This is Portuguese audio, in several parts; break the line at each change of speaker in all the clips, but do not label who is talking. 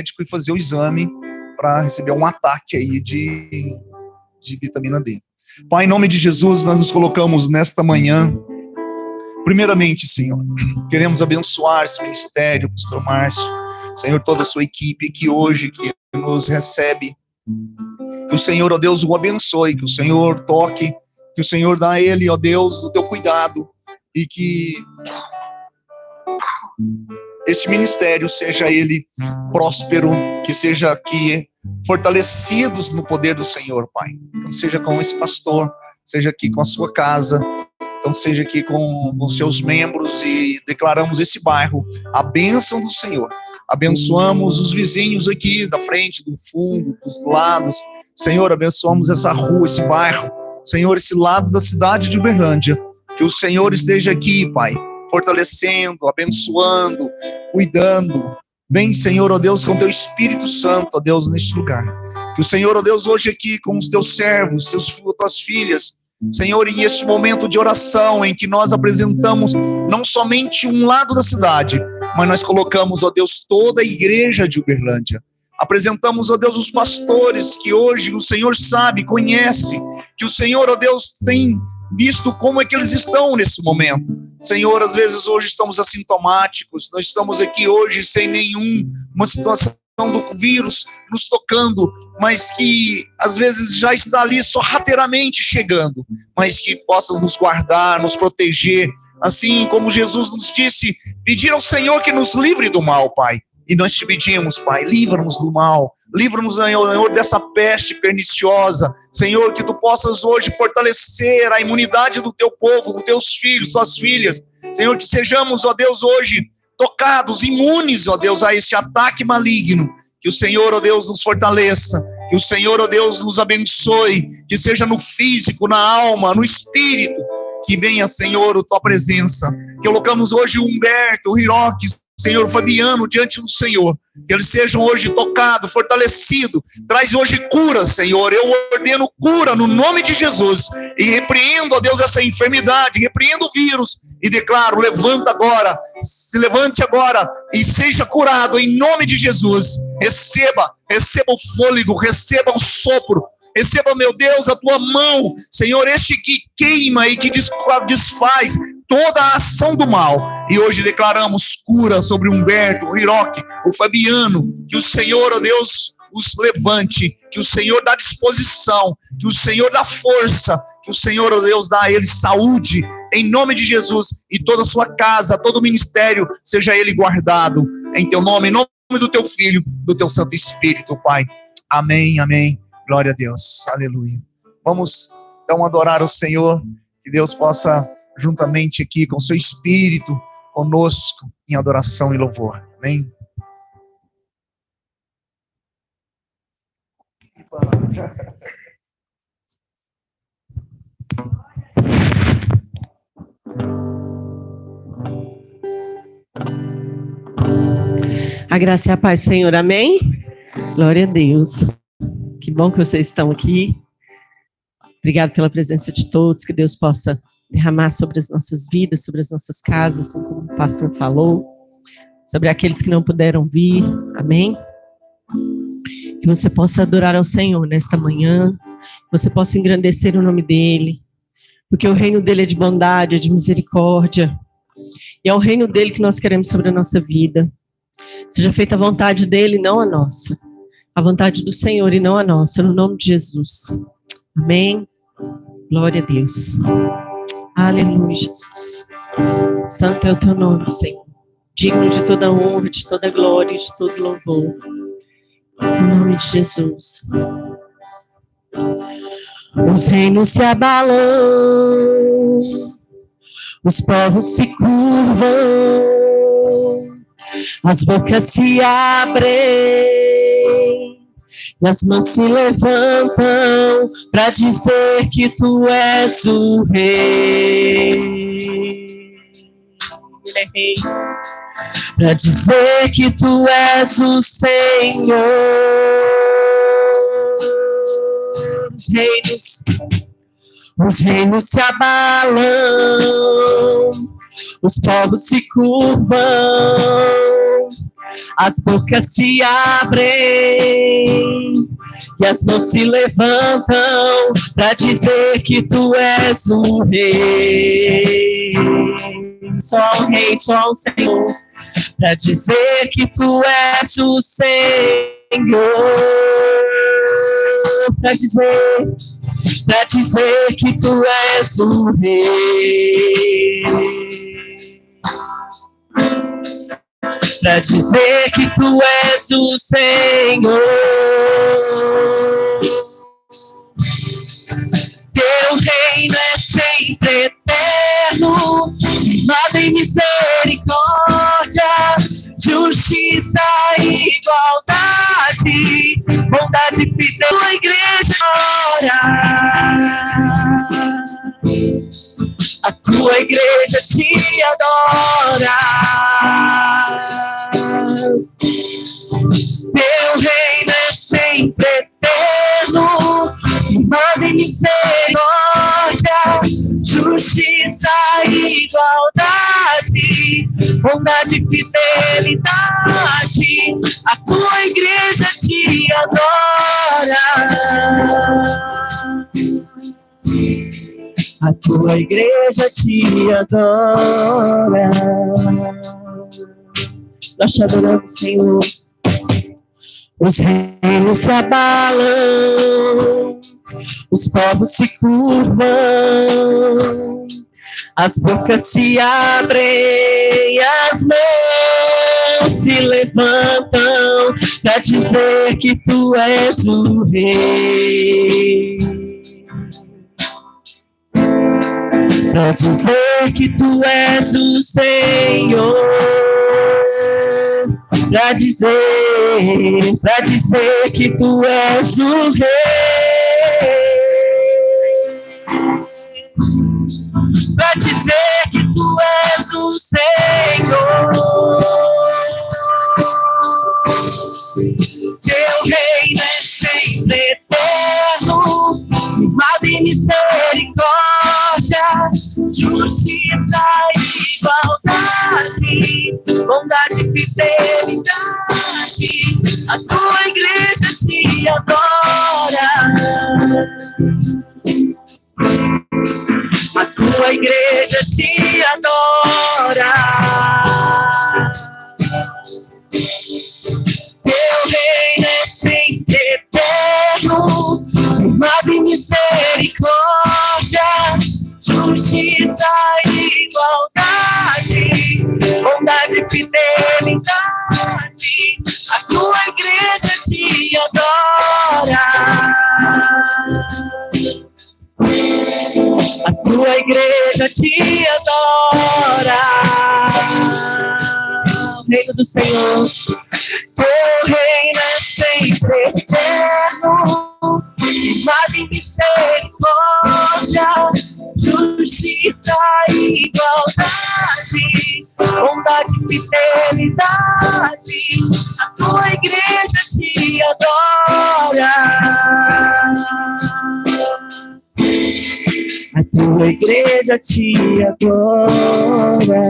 e fazer o exame para receber um ataque aí de vitamina D. Pai, em nome de Jesus, nós nos colocamos nesta manhã. Primeiramente, Senhor, queremos abençoar esse ministério, o pastor Márcio, Senhor, toda a sua equipe aqui hoje, que nos recebe. Que o Senhor, ó Deus, o abençoe, que o Senhor toque, que o Senhor dá a ele, ó Deus, o teu cuidado, e que esse ministério seja ele próspero, que seja aqui fortalecidos no poder do Senhor, Pai. Então seja com esse pastor, seja aqui com a sua casa, então seja aqui com seus membros, e declaramos esse bairro a bênção do Senhor. Abençoamos os vizinhos aqui da frente, do fundo, dos lados. Senhor, abençoamos essa rua, esse bairro, Senhor, esse lado da cidade de Uberlândia. Que o Senhor esteja aqui, Pai, fortalecendo, abençoando, cuidando. Vem, Senhor, ó Deus, com teu Espírito Santo, ó Deus, neste lugar. Que o Senhor, ó Deus, hoje aqui com os teus servos, tuas filhas, Senhor, em este momento de oração em que nós apresentamos não somente um lado da cidade, mas nós colocamos, ó Deus, toda a igreja de Uberlândia. Apresentamos, ó Deus, os pastores que hoje o Senhor sabe, conhece, que o Senhor, ó Deus, tem visto como é que eles estão nesse momento. Senhor, às vezes hoje estamos assintomáticos, nós estamos aqui hoje sem nenhuma situação do vírus nos tocando, mas que às vezes já está ali sorrateiramente chegando, mas que possa nos guardar, nos proteger, assim como Jesus nos disse, pedir ao Senhor que nos livre do mal, Pai. E nós te pedimos, Pai, livra-nos do mal, livra-nos, Senhor, dessa peste perniciosa. Senhor, que tu possas hoje fortalecer a imunidade do teu povo, dos teus filhos, tuas filhas. Senhor, que sejamos, ó Deus, hoje tocados, imunes, ó Deus, a esse ataque maligno. Que o Senhor, ó Deus, nos fortaleça. Que o Senhor, ó Deus, nos abençoe. Que seja no físico, na alma, no espírito. Que venha, Senhor, a tua presença. Que colocamos hoje o Humberto, o Hiroque, Senhor, Fabiano, diante do Senhor, que eles sejam hoje tocados, fortalecidos, traz hoje cura, Senhor, eu ordeno cura no nome de Jesus, e repreendo, ó Deus, essa enfermidade, repreendo o vírus, e declaro, se levante agora, e seja curado, em nome de Jesus, receba o fôlego, receba o sopro, receba, meu Deus, a tua mão, Senhor, este que queima e que desfaz toda a ação do mal. E hoje declaramos cura sobre o Humberto, o Hiroque, o Fabiano. Que o Senhor, ó Deus, os levante. Que o Senhor dá disposição. Que o Senhor dá força. Que o Senhor, ó Deus, dá a eles saúde. Em nome de Jesus. E toda a sua casa, todo o ministério, seja ele guardado. Em teu nome, em nome do teu Filho, do teu Santo Espírito, Pai. Amém, amém. Glória a Deus. Aleluia. Vamos, então, adorar o Senhor. Que Deus possa, juntamente aqui com o seu Espírito, conosco, em adoração e louvor. Amém?
A graça e a paz, Senhor. Amém? Glória a Deus. Que bom que vocês estão aqui. Obrigado pela presença de todos. Que Deus possa derramar sobre as nossas vidas, sobre as nossas casas, assim como o pastor falou, sobre aqueles que não puderam vir, amém? Que você possa adorar ao Senhor nesta manhã, que você possa engrandecer o nome dEle, porque o reino dEle é de bondade, é de misericórdia, e é o reino dEle que nós queremos sobre a nossa vida. Seja feita a vontade dEle, não a nossa, a vontade do Senhor e não a nossa, no nome de Jesus, amém? Glória a Deus. Aleluia, Jesus. Santo é o teu nome, Senhor. Digno de toda honra, de toda glória e de todo louvor. Em nome de Jesus. Os reinos se abalam, os povos se curvam, as bocas se abrem, e as mãos se levantam para dizer que tu és o rei. Ele é rei. Para dizer que tu és o Senhor. Os reinos se abalam, os povos se curvam, as bocas se abrem e as mãos se levantam para dizer que tu és o rei. Só o rei, só o Senhor, para dizer que tu és o Senhor. Para dizer que tu és o rei. Para dizer que tu és o Senhor. Teu reino é sempre eterno, nada em misericórdia, justiça e igualdade, bondade e fidelidade. Tua igreja ora, a tua igreja te adora. Teu reino é sempre eterno, nada em misericórdia, justiça e igualdade, bondade e fidelidade. A tua igreja te adora. A tua igreja te adora. Nós te adoramos, Senhor. Os reinos se abalam, os povos se curvam, as bocas se abrem, as mãos se levantam para dizer que tu és o rei. Para dizer que tu és o Senhor. Para dizer que tu és o rei. Para dizer que tu és o Senhor. Teu reino é sempre eterno, firmado em misericórdia, justiça e igualdade, bondade e fidelidade. A tua igreja te adora. A tua igreja te adora. Teu reino é sempre eterno, firmado em misericórdia, justiça e igualdade, bondade e fidelidade. A tua igreja te adora. A tua igreja te adora. O reino do Senhor. Teu reino é sempre eterno, firmado em misericórdia, justiça e igualdade, bondade e fidelidade. A tua igreja te adora. A tua igreja te adora.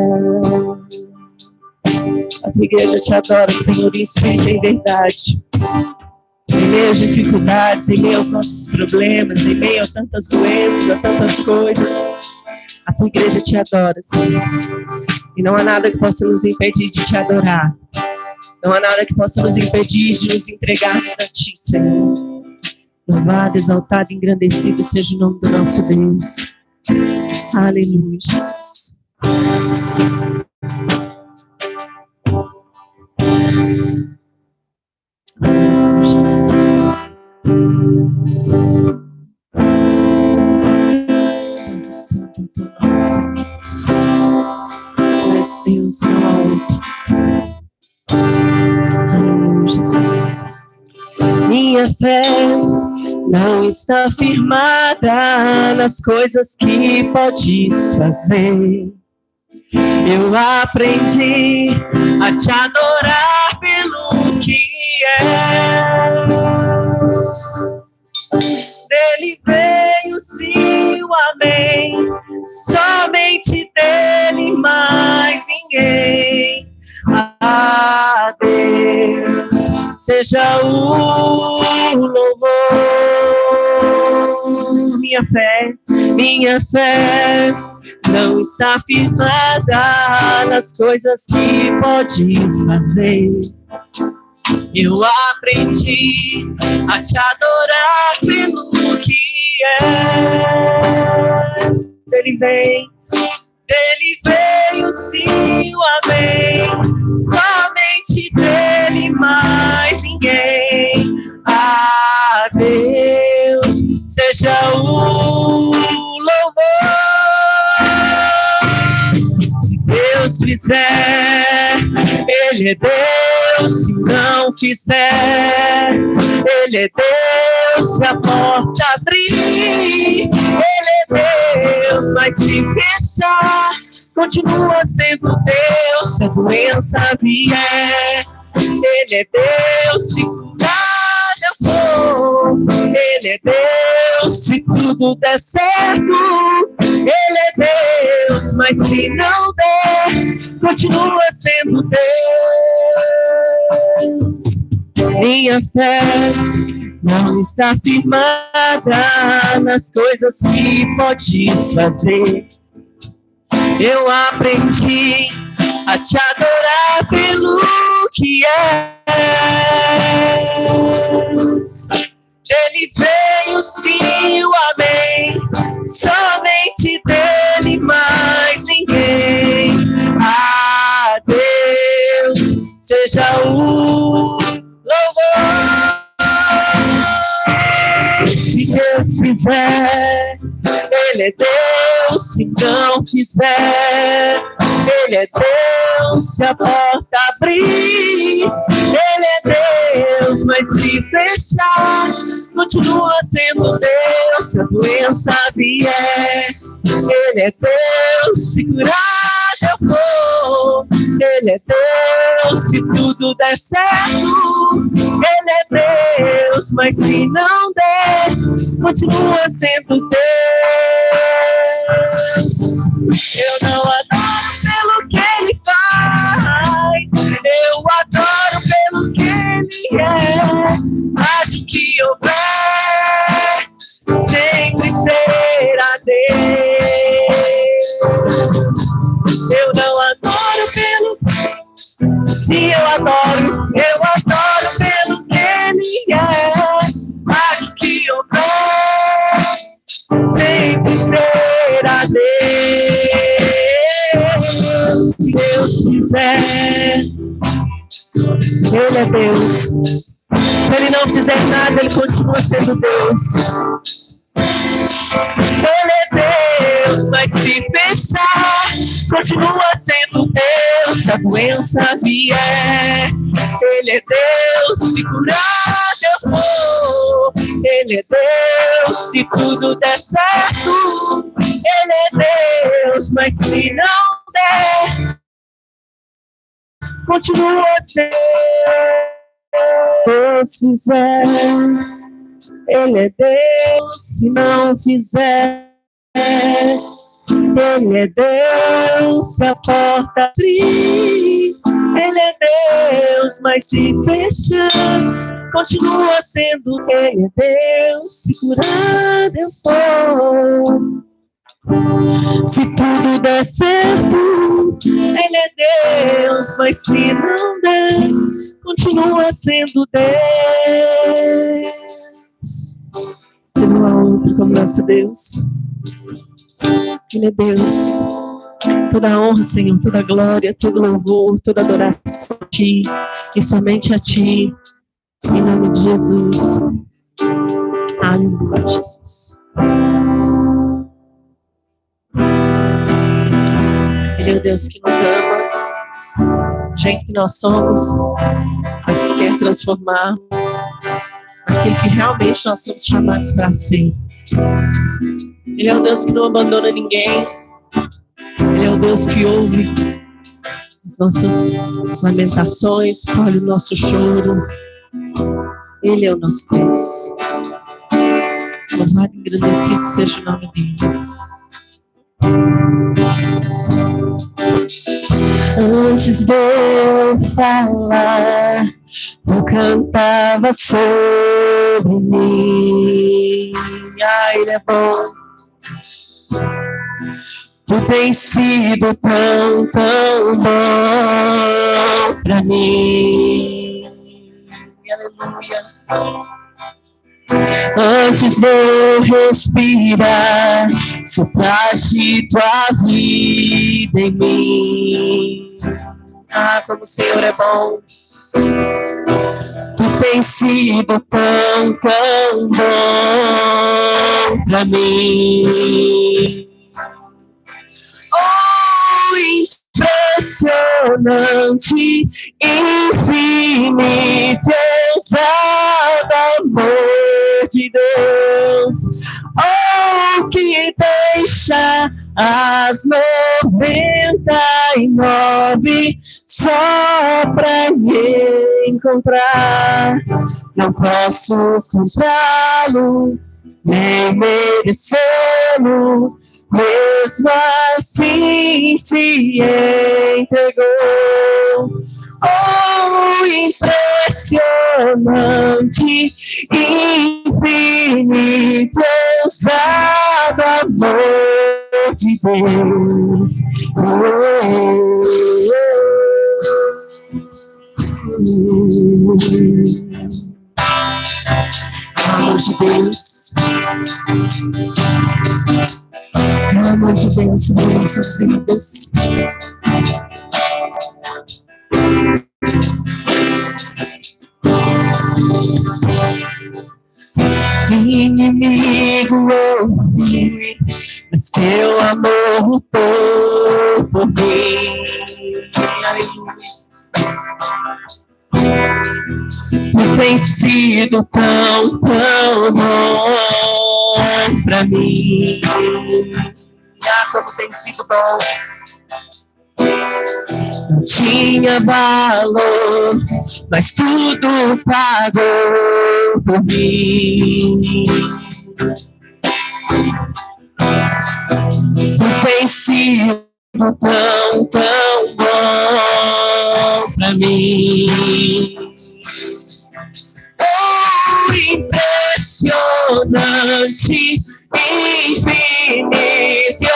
A tua igreja te adora, Senhor, em espírito e em verdade. Em meio às dificuldades, em meio aos nossos problemas, em meio a tantas doenças, a tantas coisas, a tua igreja te adora, Senhor. E não há nada que possa nos impedir de te adorar. Não há nada que possa nos impedir de nos entregarmos a ti, Senhor. Louvado, exaltado, engrandecido seja o nome do nosso Deus. Aleluia, Jesus. Aleluia, Jesus. Santo, santo é o teu nome, Senhor. Tu és Deus, não há outro. Aleluia, Jesus. Minha fé não está firmada nas coisas que podes fazer. Eu aprendi a te adorar pelo que dele veio sim o amém, somente dele mais ninguém. A seja o louvor. Minha fé não está firmada nas coisas que podes fazer. Eu aprendi a te adorar pelo que é. Ele veio sim, o amém. Somente dele, mais ninguém. A Deus seja o louvor. Se Deus fizer, Ele é Deus. Se não fizer, Ele é Deus. Se a porta abrir, Ele é Deus. Mas se fechar, continua sendo Deus. Se a doença vier, Ele é Deus. Se curar eu vou, Ele é Deus. Se tudo der certo, Ele é Deus. Mas se não der, continua sendo Deus. Minha fé não está firmada nas coisas que podes fazer. Eu aprendi a te adorar pelo que é. Ele veio sim, o amém. Somente dele, mais ninguém. A Deus seja o louvor. Se Deus fizer, Ele é Deus. Se não fizer, Ele é Deus. Se a porta abrir, Ele é Deus. Mas se fechar, continua sendo Deus. Se a doença vier, Ele é Deus. Se curar eu vou, Ele é Deus. Se tudo der certo, Ele é Deus. Mas se não der, continua sendo Deus. Eu não adoro pelo que Ele faz, eu adoro pelo que Ele é. Acho que houver, sempre será Deus. Eu não adoro pelo que, se eu adoro pelo que Ele é. Acho que houver, sempre será Deus. Se Deus quiser, Ele é Deus. Se Ele não fizer nada, Ele continua sendo Deus. Ele é Deus, mas se fechar, continua sendo Deus. Se a doença vier, Ele é Deus. Se curar eu vou, Ele é Deus. Se tudo der certo, Ele é Deus. Mas se não der, continua sendo Deus. Fizer, Ele é Deus. Se não fizer, Ele é Deus. Se a porta abrir, Ele é Deus. Mas se fechar, continua sendo Ele é Deus. Se curar eu vou, se tudo der certo, Ele é Deus. Mas se não der, continua sendo Deus. Se não há outro como nosso Deus, Ele é Deus. Toda a honra, Senhor, toda a glória, todo louvor, toda adoração a Ti e somente a Ti, em nome de Jesus. Aleluia, Jesus. Ele é o Deus que nos ama, do jeito que nós somos, mas que quer transformar aquilo que realmente nós somos chamados para ser. Ele é o Deus que não abandona ninguém. Ele é o Deus que ouve as nossas lamentações, colhe o nosso choro. Ele é o nosso Deus. Louvado e engrandecido seja o nome dele. Antes de eu falar, tu cantava sobre mim. Ai, ele é bom. Tu tens sido tão, tão bom pra mim. Aleluia. Antes de eu respirar, sopraste tua vida em mim. Ah, como o Senhor é bom. Tu tens sido tão, tão bom pra mim. Oh, impressionante, infinito, ousado amor de Deus. Oh, que deixa as 99 só pra me encontrar. Não posso comprá-lo, nem merecê-lo, mesmo assim se entregou. Oh, impressionante, infinito, ousado amor de Deus. Amor de Deus. Amor de Deus sobre nossas vidas. Inimigo ouvi, mas teu amor lutou por mim. Aleluia. Tu tens sido tão, tão bom pra mim. Ah, como tem sido bom. Não tinha valor, mas tudo pagou por mim. Tu tens sido tão, tão bom pra mim. Oh, impressionante, infinito,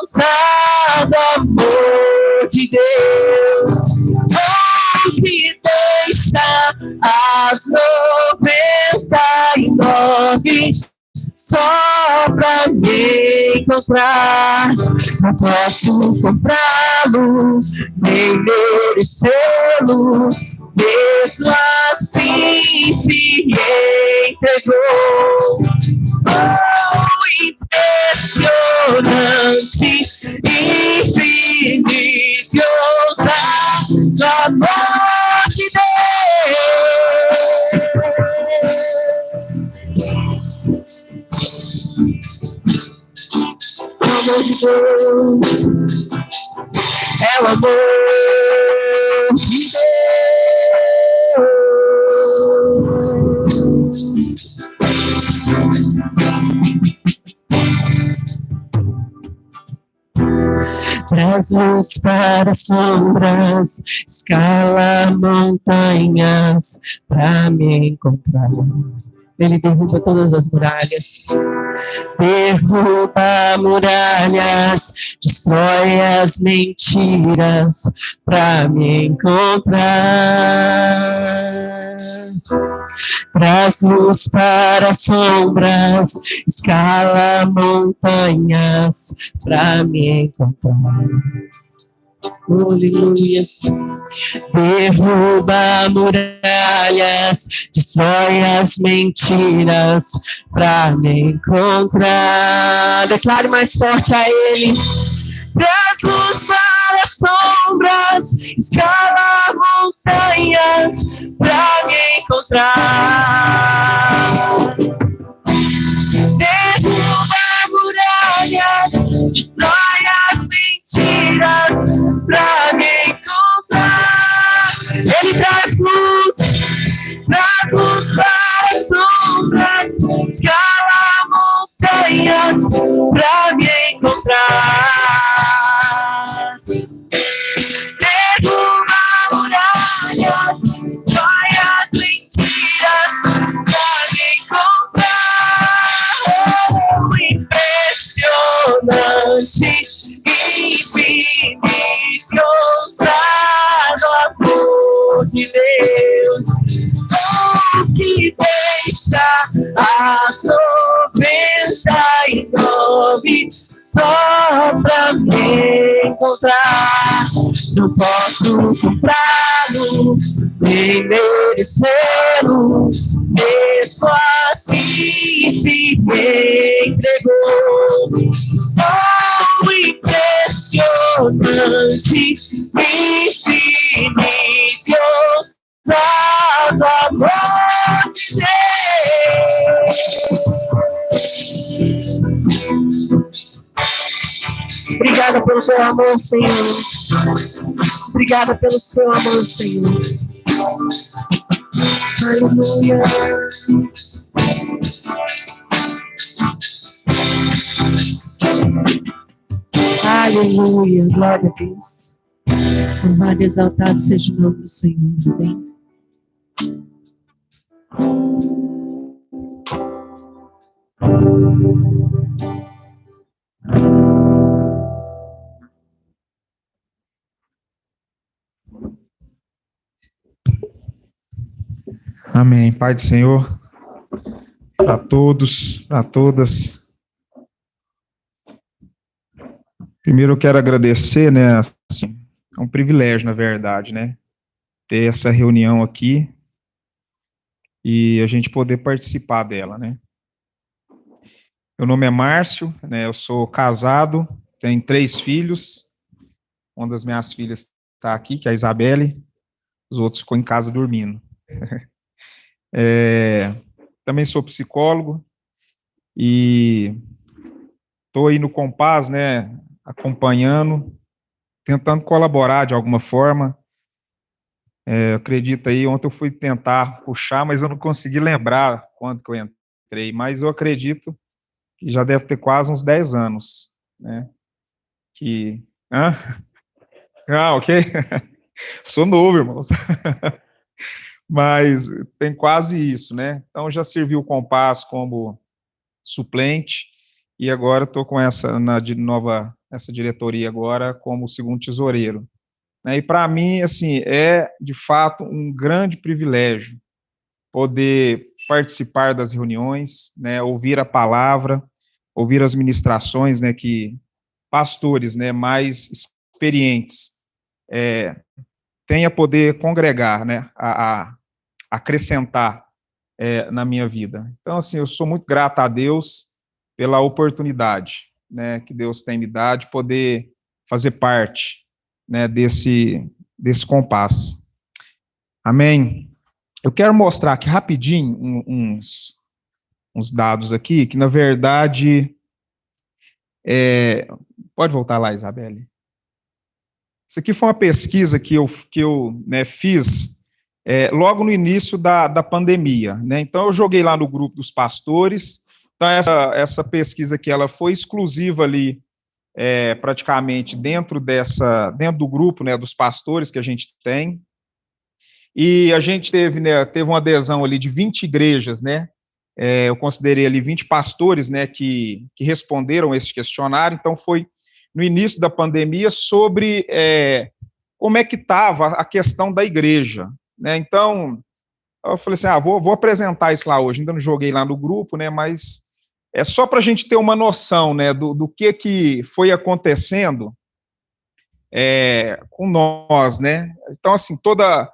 ousado amor de Deus. Oh, que deixa as 99 só pra me encontrar. Não posso comprá-lo, nem merecê-lo, mesmo assim se entregou. Oh, impressionante, infinito, ousado amor de Deus. Amor de Deus é o amor de Deus. Traz luz para sombras, escala montanhas pra me encontrar. Ele derruba todas as muralhas. Derruba muralhas, destrói as mentiras pra me encontrar. Traz luz para sombras, escala montanhas pra me encontrar. Aleluias. Derruba muralhas, destrói as mentiras pra me encontrar. Declare mais forte a Ele. Traz luz para as sombras, escala montanhas pra me encontrar. Derruba muralhas, destrói as mentiras pra me encontrar. Ele traz luz para as sombras, escala montanhas pra me encontrar. as 99 só pra me encontrar. Não posso comprá-lo, nem merecê-lo, mesmo assim se me entregou. Oh, impressionante, infinito, ousado amor de Deus. Obrigada pelo seu amor, Senhor. Obrigada pelo seu amor, Senhor. Aleluia. Aleluia. Glória a Deus. Louvado e exaltado seja o nome do Senhor. Amém.
Amém. Pai do Senhor, para todos, para todas. Primeiro eu quero agradecer, né, assim, é um privilégio, na verdade, né, ter essa reunião aqui e a gente poder participar dela, né. Meu nome é Márcio, né, eu sou casado, tenho 3 filhos, uma das minhas filhas está aqui, que é a Isabelle, os outros ficou em casa dormindo. Também sou psicólogo e estou aí no Compás, né, acompanhando, tentando colaborar de alguma forma. Eu acredito aí, ontem eu fui tentar puxar, mas eu não consegui lembrar quando que eu entrei, mas eu acredito que já deve ter quase uns 10 anos, né, que... Hã? Ah, ok. Sou novo, irmãos. Mas tem quase isso, né? Então já servi o Compás como suplente e agora estou com essa essa diretoria agora como segundo tesoureiro. E para mim, assim, é de fato um grande privilégio poder participar das reuniões, né? Ouvir a palavra, ouvir as ministrações, né? Que pastores, né? Mais experientes tenha poder congregar, né? A acrescentar na minha vida. Então, assim, eu sou muito grato a Deus pela oportunidade, né, que Deus tem me dado de poder fazer parte, né, desse Compás. Amém? Eu quero mostrar aqui rapidinho uns dados aqui, que na verdade, pode voltar lá, Isabelle. Isso aqui foi uma pesquisa que eu né, fiz logo no início da pandemia, né? Então eu joguei lá no grupo dos pastores. Então essa pesquisa aqui ela foi exclusiva ali praticamente dentro do grupo, né, dos pastores que a gente tem. E a gente teve uma adesão ali de 20 igrejas, né? Eu considerei ali 20 pastores, né, que responderam esse questionário. Então foi no início da pandemia sobre como é que estava a questão da igreja, né? Então eu falei assim, vou apresentar isso lá hoje. Ainda não joguei lá no grupo, né? Mas é só para a gente ter uma noção, né, do que foi acontecendo com nós, né? Então assim toda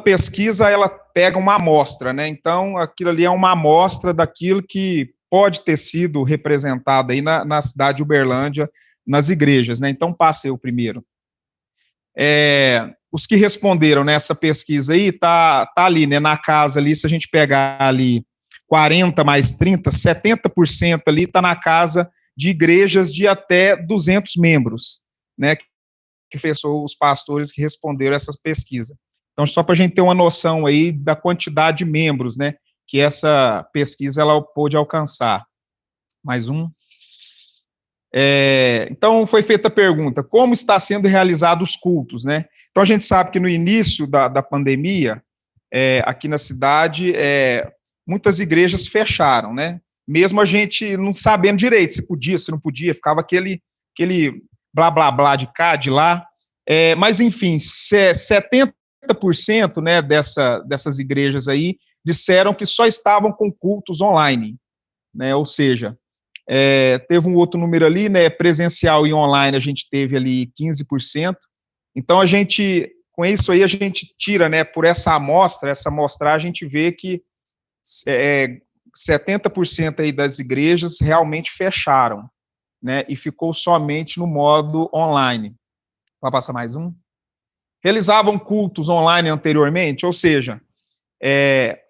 pesquisa ela pega uma amostra, né? Então aquilo ali é uma amostra daquilo que pode ter sido representado aí na cidade de Uberlândia, nas igrejas, né? Então passei o primeiro. Os que responderam nessa pesquisa aí, tá ali, né, na casa ali, se a gente pegar ali 40 mais 30, 70% ali está na casa de igrejas de até 200 membros, né, que fechou os pastores que responderam essa pesquisa. Então, só para a gente ter uma noção aí da quantidade de membros, né, que essa pesquisa ela pôde alcançar. Mais um. Então, foi feita a pergunta, como está sendo realizados os cultos, né? Então, a gente sabe que no início da pandemia, aqui na cidade, muitas igrejas fecharam, né? Mesmo a gente não sabendo direito se podia, se não podia, ficava aquele blá, blá, blá de cá, de lá. Mas, enfim, 70%, né, dessas igrejas aí disseram que só estavam com cultos online, né, ou seja, teve um outro número ali, né, presencial e online a gente teve ali 15%, então com isso aí a gente tira, né, por essa amostragem a gente vê que 70% aí das igrejas realmente fecharam, né, e ficou somente no modo online. Vai passar mais um? Realizavam cultos online anteriormente, ou seja,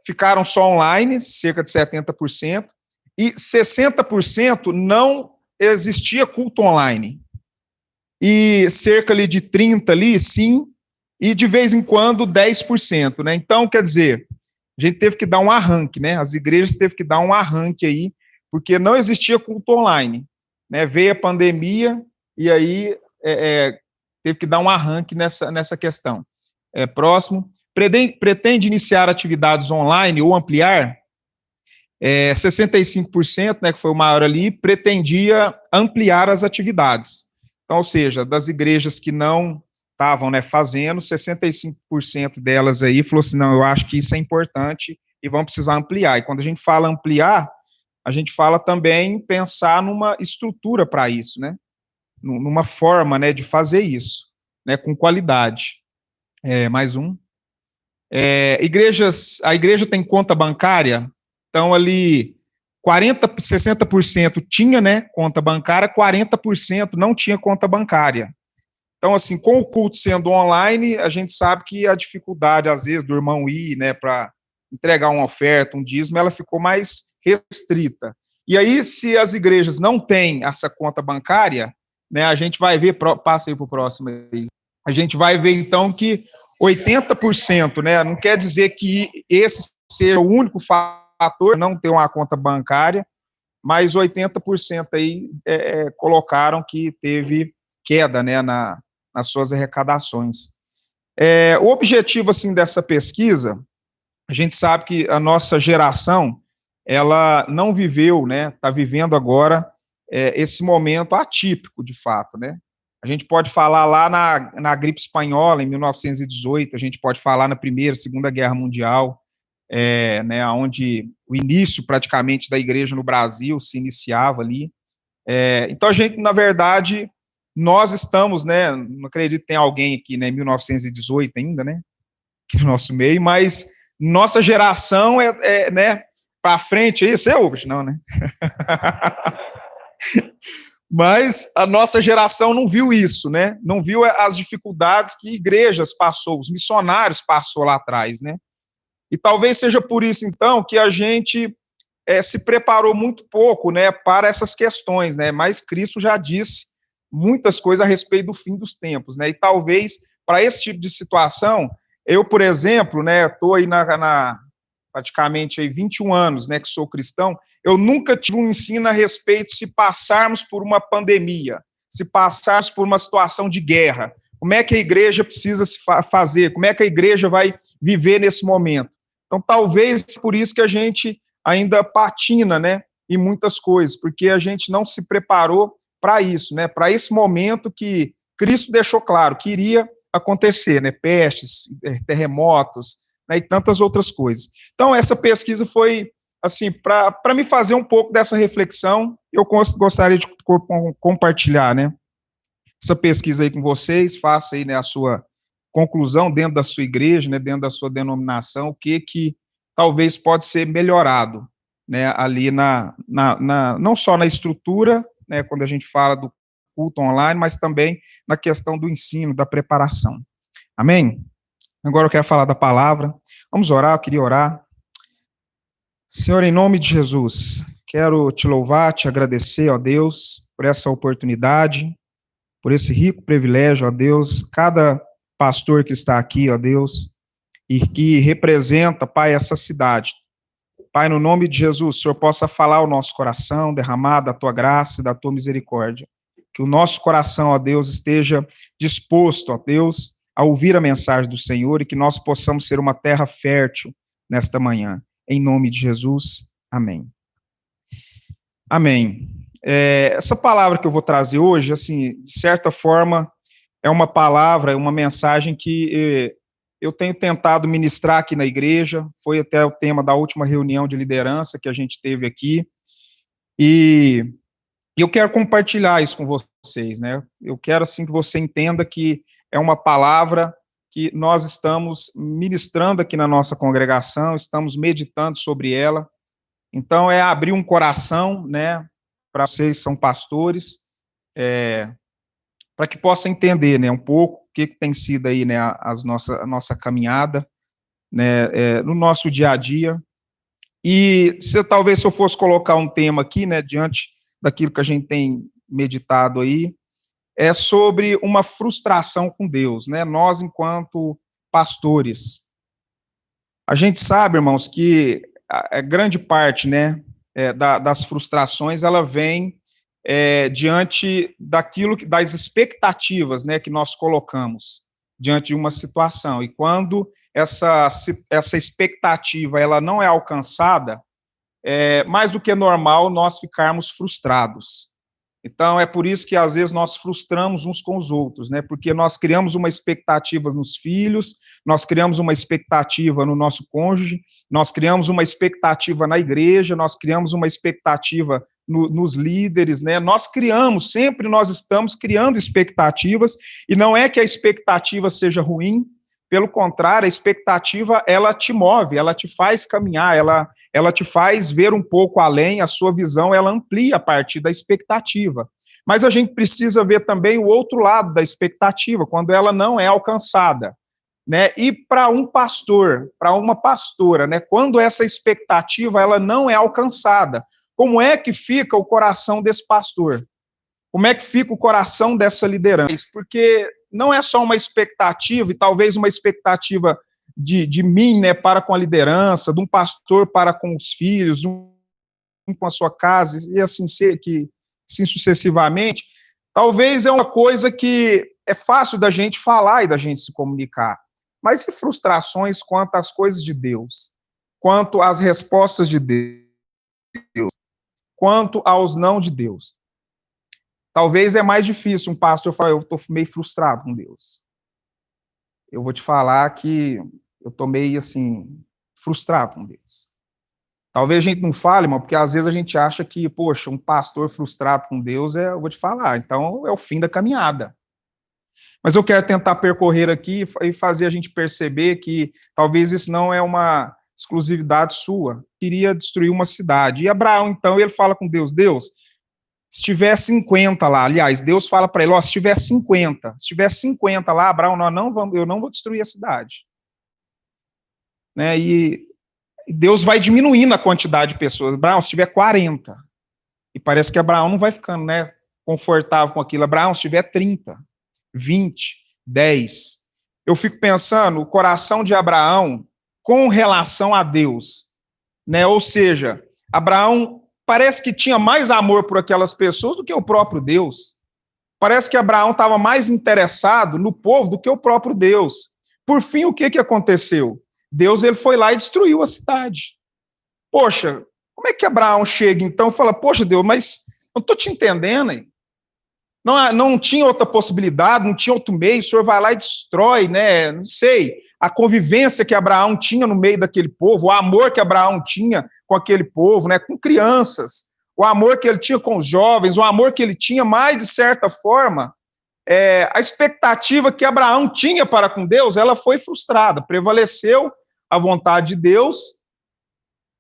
ficaram só online, cerca de 70%, e 60% não existia culto online. E cerca ali de 30% ali, sim, e de vez em quando 10%, né? Então, quer dizer, a gente teve que dar um arranque, né? As igrejas teve que dar um arranque aí, porque não existia culto online, né? Veio a pandemia e aí teve que dar um arranque nessa questão. Próximo. Pretende iniciar atividades online ou ampliar? 65%, né, que foi o maior ali, pretendia ampliar as atividades. Então, ou seja, das igrejas que não estavam, né, fazendo, 65% delas aí falou assim, não, eu acho que isso é importante e vão precisar ampliar. E quando a gente fala ampliar, a gente fala também pensar numa estrutura para isso, né, numa forma, né, de fazer isso, né, com qualidade. Mais um. A igreja tem conta bancária, então ali 60% tinha, né, conta bancária, 40% não tinha conta bancária. Então, assim, com o culto sendo online, a gente sabe que a dificuldade, às vezes, do irmão ir, né, para entregar uma oferta, um dízimo, ela ficou mais restrita. E aí, se as igrejas não têm essa conta bancária, né, a gente vai ver, passa aí para o próximo aí, a gente vai ver, então, que 80%, né, não quer dizer que esse seja o único fator, não ter uma conta bancária, mas 80% aí colocaram que teve queda, né, nas suas arrecadações. O objetivo, assim, dessa pesquisa, a gente sabe que a nossa geração, ela não viveu, né, está vivendo agora esse momento atípico, de fato, né. A gente pode falar lá na gripe espanhola, em 1918, a gente pode falar na Primeira, Segunda Guerra Mundial, né, onde o início, praticamente, da igreja no Brasil se iniciava ali. Então, a gente, na verdade, nós estamos, né, não acredito que tem alguém aqui, né, em 1918 ainda, né, aqui no nosso meio, mas nossa geração né, para frente, isso é Ubers, não, né? Mas a nossa geração não viu isso, né? Não viu as dificuldades que igrejas passou, os missionários passou lá atrás, né? E talvez seja por isso, então, que a gente se preparou muito pouco, né, para essas questões, né? Mas Cristo já disse muitas coisas a respeito do fim dos tempos, né? E talvez para esse tipo de situação, eu, por exemplo, né, estou aí praticamente aí 21 anos, né, que sou cristão, eu nunca tive um ensino a respeito se passarmos por uma pandemia, se passarmos por uma situação de guerra, como é que a igreja precisa se fazer, como é que a igreja vai viver nesse momento. Então, talvez por isso que a gente ainda patina, né, em muitas coisas, porque a gente não se preparou para isso, né, para esse momento que Cristo deixou claro que iria acontecer, né, pestes, terremotos, né, e tantas outras coisas. Então, essa pesquisa foi, assim, para me fazer um pouco dessa reflexão, eu gostaria de compartilhar, né, essa pesquisa aí com vocês, faça aí, né, a sua conclusão dentro da sua igreja, né, dentro da sua denominação, o que talvez pode ser melhorado, né, ali não só na estrutura, né, quando a gente fala do culto online, mas também na questão do ensino, da preparação. Amém? Agora eu quero falar da palavra. Vamos orar, eu queria orar. Senhor, em nome de Jesus, quero te louvar, te agradecer, ó Deus, por essa oportunidade, por esse rico privilégio, ó Deus, cada pastor que está aqui, ó Deus, e que representa, Pai, essa cidade. Pai, no nome de Jesus, o Senhor possa falar ao nosso coração, derramar da tua graça e da tua misericórdia. Que o nosso coração, ó Deus, esteja disposto, ó Deus, a ouvir a mensagem do Senhor e que nós possamos ser uma terra fértil nesta manhã. Em nome de Jesus, amém. Amém. Essa palavra que eu vou trazer hoje, assim, de certa forma, é uma palavra, é uma mensagem que eu tenho tentado ministrar aqui na igreja, foi até o tema da última reunião de liderança que a gente teve aqui, e eu quero compartilhar isso com vocês, né? Eu quero, assim, que você entenda que é uma palavra que nós estamos ministrando aqui na nossa congregação, estamos meditando sobre ela. Então, é abrir um coração, né, para vocês que são pastores, para que possa entender, né, um pouco o que tem sido aí, né, a nossa caminhada, né, no nosso dia a dia. E talvez se eu fosse colocar um tema aqui, né, diante daquilo que a gente tem meditado aí, é sobre uma frustração com Deus, né, nós enquanto pastores. A gente sabe, irmãos, que a grande parte, né, das frustrações, ela vem diante das expectativas, né, que nós colocamos diante de uma situação. E quando essa expectativa ela não é alcançada, mais do que normal nós ficarmos frustrados. Então, é por isso que, às vezes, nós frustramos uns com os outros, né, porque nós criamos uma expectativa nos filhos, nós criamos uma expectativa no nosso cônjuge, nós criamos uma expectativa na igreja, nós criamos uma expectativa nos líderes, né, sempre nós estamos criando expectativas, e não é que a expectativa seja ruim, pelo contrário, a expectativa, ela te move, ela te faz caminhar, ela te faz ver um pouco além, a sua visão, ela amplia a partir da expectativa. Mas a gente precisa ver também o outro lado da expectativa, quando ela não é alcançada, né? E para um pastor, para uma pastora, né, quando essa expectativa, ela não é alcançada, como é que fica o coração desse pastor? Como é que fica o coração dessa liderança? Porque não é só uma expectativa, e talvez uma expectativa de mim, né, para com a liderança, de um pastor para com os filhos, de um com a sua casa, e assim sucessivamente. Talvez é uma coisa que é fácil da gente falar e da gente se comunicar, mas e frustrações quanto às coisas de Deus, quanto às respostas de Deus, quanto aos não de Deus? Talvez é mais difícil um pastor falar, eu estou meio frustrado com Deus. Eu vou te falar que eu estou meio, assim, frustrado com Deus. Talvez a gente não fale, mas porque às vezes a gente acha que, poxa, um pastor frustrado com Deus, eu vou te falar, então é o fim da caminhada. Mas eu quero tentar percorrer aqui e fazer a gente perceber que talvez isso não é uma exclusividade sua. Queria destruir uma cidade. E Abraão, então, ele fala com Deus, se tiver 50 lá, aliás, Deus fala para ele, se tiver 50 lá, Abraão, eu não vou destruir a cidade. Né, e Deus vai diminuindo a quantidade de pessoas. Abraão, se tiver 40, e parece que Abraão não vai ficando, né, confortável com aquilo. Abraão, se tiver 30, 20, 10. Eu fico pensando, o coração de Abraão com relação a Deus, né, ou seja, Abraão parece que tinha mais amor por aquelas pessoas do que o próprio Deus. Parece que Abraão estava mais interessado no povo do que o próprio Deus. Por fim, o que aconteceu? Deus ele foi lá e destruiu a cidade. Poxa, como é que Abraão chega então e fala, poxa Deus, mas não estou te entendendo, hein? Não tinha outra possibilidade, não tinha outro meio, o senhor vai lá e destrói, né? Não sei, a convivência que Abraão tinha no meio daquele povo, o amor que Abraão tinha com aquele povo, né? Com crianças, o amor que ele tinha com os jovens, o amor que ele tinha, mais de certa forma, a expectativa que Abraão tinha para com Deus, ela foi frustrada, prevaleceu a vontade de Deus.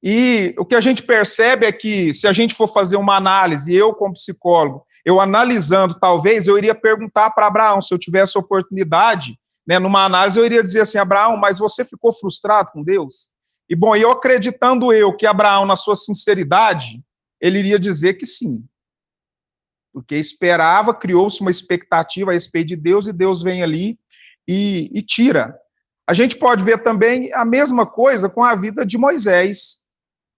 E o que a gente percebe é que, se a gente for fazer uma análise, eu como psicólogo, eu analisando, talvez, eu iria perguntar para Abraão, se eu tivesse oportunidade, né, numa análise, eu iria dizer assim, Abraão, mas você ficou frustrado com Deus? E, bom, eu acreditando que Abraão, na sua sinceridade, ele iria dizer que sim. Porque esperava, criou-se uma expectativa a respeito de Deus, e Deus vem ali e tira. A gente pode ver também a mesma coisa com a vida de Moisés.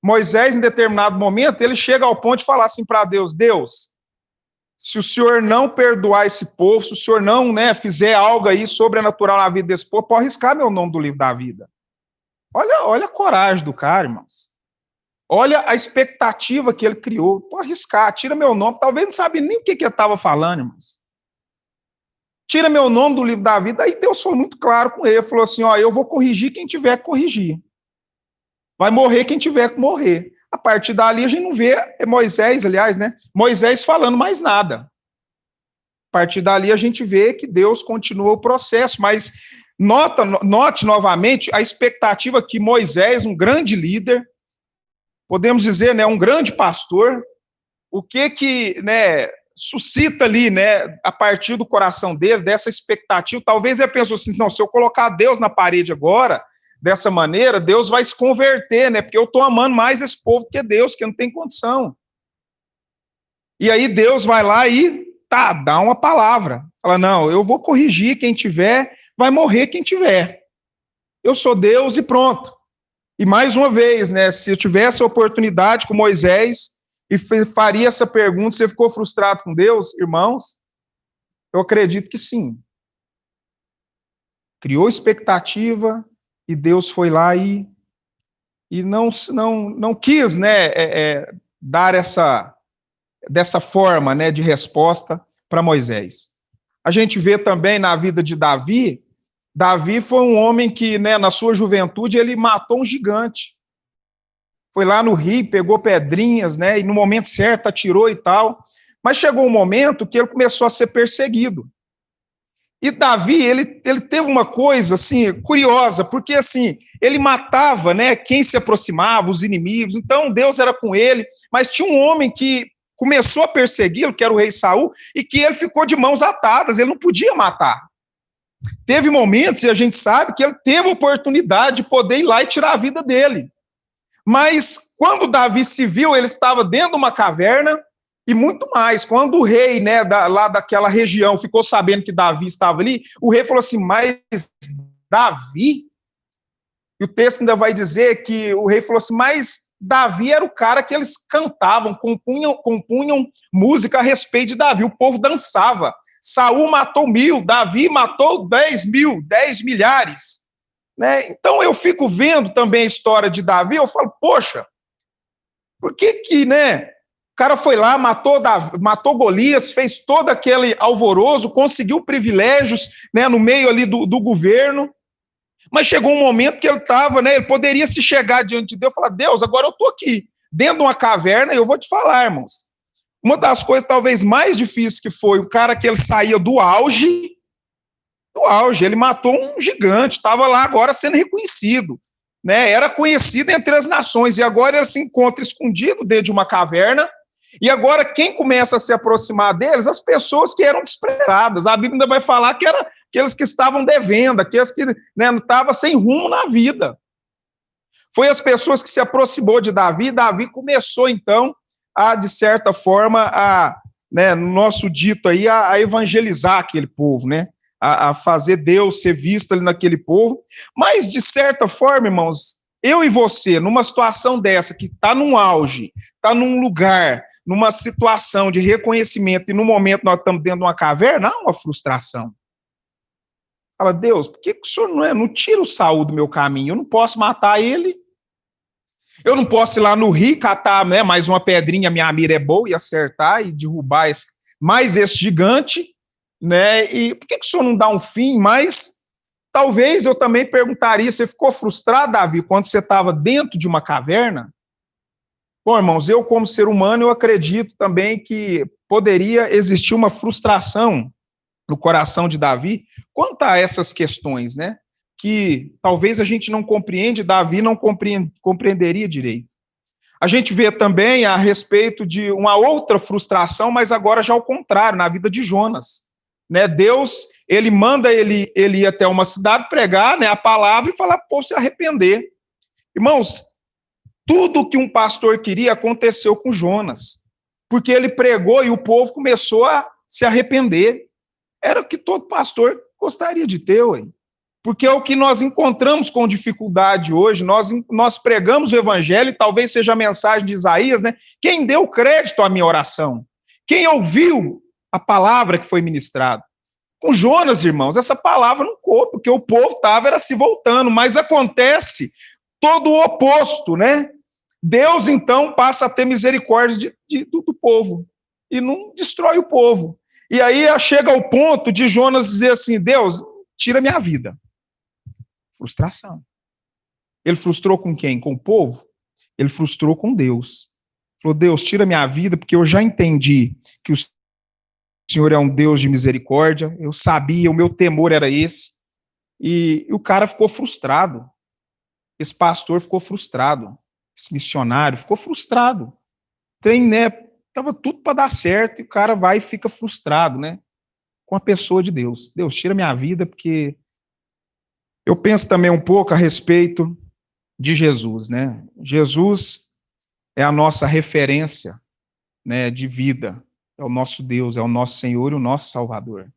Moisés, em determinado momento, ele chega ao ponto de falar assim para Deus, Deus, se o senhor não perdoar esse povo, se o senhor não, né, fizer algo aí sobrenatural na vida desse povo, pode riscar meu nome do livro da vida. Olha a coragem do cara, irmãos. Olha a expectativa que ele criou. Pode riscar, tira meu nome. Talvez não sabe nem o que ele estava falando, irmãos. tira meu nome do livro da vida. Aí Deus foi muito claro com ele, falou assim, ó, eu vou corrigir quem tiver que corrigir. Vai morrer quem tiver que morrer. A partir dali a gente não vê Moisés, aliás, né? Moisés falando mais nada. A partir dali a gente vê que Deus continua o processo, mas note novamente a expectativa que Moisés, um grande líder, podemos dizer, né, um grande pastor, o que né, suscita ali, né, a partir do coração dele, dessa expectativa. Talvez ele pensou assim, não, se eu colocar Deus na parede agora, dessa maneira, Deus vai se converter, né, porque eu estou amando mais esse povo que Deus, que não tem condição. E aí Deus vai lá e, dá uma palavra. Fala, não, eu vou corrigir quem tiver, vai morrer quem tiver. Eu sou Deus e pronto. E mais uma vez, né, se eu tivesse a oportunidade com Moisés e faria essa pergunta, você ficou frustrado com Deus, irmãos? Eu acredito que sim. Criou expectativa e Deus foi lá e não quis, né, dar dessa forma, né, de resposta para Moisés. A gente vê também na vida de Davi. Davi foi um homem que, né, na sua juventude, ele matou um gigante. Foi lá no rio, pegou pedrinhas, né, e no momento certo atirou e tal. Mas chegou um momento que ele começou a ser perseguido. E Davi, ele teve uma coisa, assim, curiosa, porque, assim, ele matava, né, quem se aproximava, os inimigos. Então, Deus era com ele. Mas tinha um homem que começou a persegui-lo, que era o rei Saul, e que ele ficou de mãos atadas, ele não podia matar. Teve momentos, e a gente sabe, que ele teve a oportunidade de poder ir lá e tirar a vida dele. Mas quando Davi se viu, ele estava dentro de uma caverna, e muito mais, quando o rei, né, lá daquela região ficou sabendo que Davi estava ali, o rei falou assim, mas Davi? E o texto ainda vai dizer que o rei falou assim, mas Davi era o cara que eles cantavam, compunham música a respeito de Davi, o povo dançava. Saul matou 1000, Davi matou 10.000, 10 milhares. Né? Então eu fico vendo também a história de Davi, eu falo, poxa, por que né, o cara foi lá, matou Golias, fez todo aquele alvoroço, conseguiu privilégios, né, no meio ali do governo, mas chegou um momento que ele estava, né, ele poderia se chegar diante de Deus e falar, Deus, agora eu estou aqui, dentro de uma caverna, e eu vou te falar, irmãos, uma das coisas talvez mais difíceis que foi o cara que ele saía do auge, ele matou um gigante, estava lá agora sendo reconhecido, né, era conhecido entre as nações, e agora ele se encontra escondido dentro de uma caverna, e agora quem começa a se aproximar deles? As pessoas que eram desprezadas. A Bíblia ainda vai falar que eram aqueles que estavam devendo, aqueles que, né, não estavam sem rumo na vida. Foi as pessoas que se aproximou de Davi. Davi começou, então, de certa forma, né, no nosso dito aí, a evangelizar aquele povo, né, a fazer Deus ser visto ali naquele povo. Mas, de certa forma, irmãos, eu e você, numa situação dessa, que está num auge, está num lugar, numa situação de reconhecimento, e no momento nós estamos dentro de uma caverna, há uma frustração. Fala, Deus, por que o senhor não tira o Saul do meu caminho? Eu não posso matar ele. Eu não posso ir lá no rio, catar, né, mais uma pedrinha, minha mira é boa, e acertar e derrubar mais esse gigante, né? E por que o senhor não dá um fim? Mas talvez eu também perguntaria, você ficou frustrado, Davi, quando você estava dentro de uma caverna? Bom, irmãos, eu como ser humano, eu acredito também que poderia existir uma frustração no coração de Davi quanto a essas questões, né? Que talvez a gente não compreende, Davi não compreenderia direito. A gente vê também a respeito de uma outra frustração, mas agora já ao contrário, na vida de Jonas. Né? Deus, ele manda ele ir até uma cidade pregar, né, a palavra e falar para o povo se arrepender. Irmãos, tudo que um pastor queria aconteceu com Jonas, porque ele pregou e o povo começou a se arrepender. Era o que todo pastor gostaria de ter, ué. Porque é o que nós encontramos com dificuldade hoje, nós pregamos o evangelho, e talvez seja a mensagem de Isaías, né? Quem deu crédito à minha oração? Quem ouviu a palavra que foi ministrada? Com Jonas, irmãos, essa palavra não coube, porque o povo estava se voltando, mas acontece todo o oposto, né? Deus, então, passa a ter misericórdia do povo, e não destrói o povo. E aí chega ao ponto de Jonas dizer assim, Deus, tira minha vida. Frustração. Ele frustrou com quem? Com o povo? Ele frustrou com Deus. Falou, Deus, tira minha vida, porque eu já entendi que o Senhor é um Deus de misericórdia, eu sabia, o meu temor era esse, e o cara ficou frustrado. Esse pastor ficou frustrado. Esse missionário ficou frustrado. Tem, né, tava tudo para dar certo, e o cara vai e fica frustrado, né? Com a pessoa de Deus. Deus, tira minha vida, porque eu penso também um pouco a respeito de Jesus, né? Jesus é a nossa referência, né, de vida. É o nosso Deus, é o nosso Senhor e o nosso Salvador.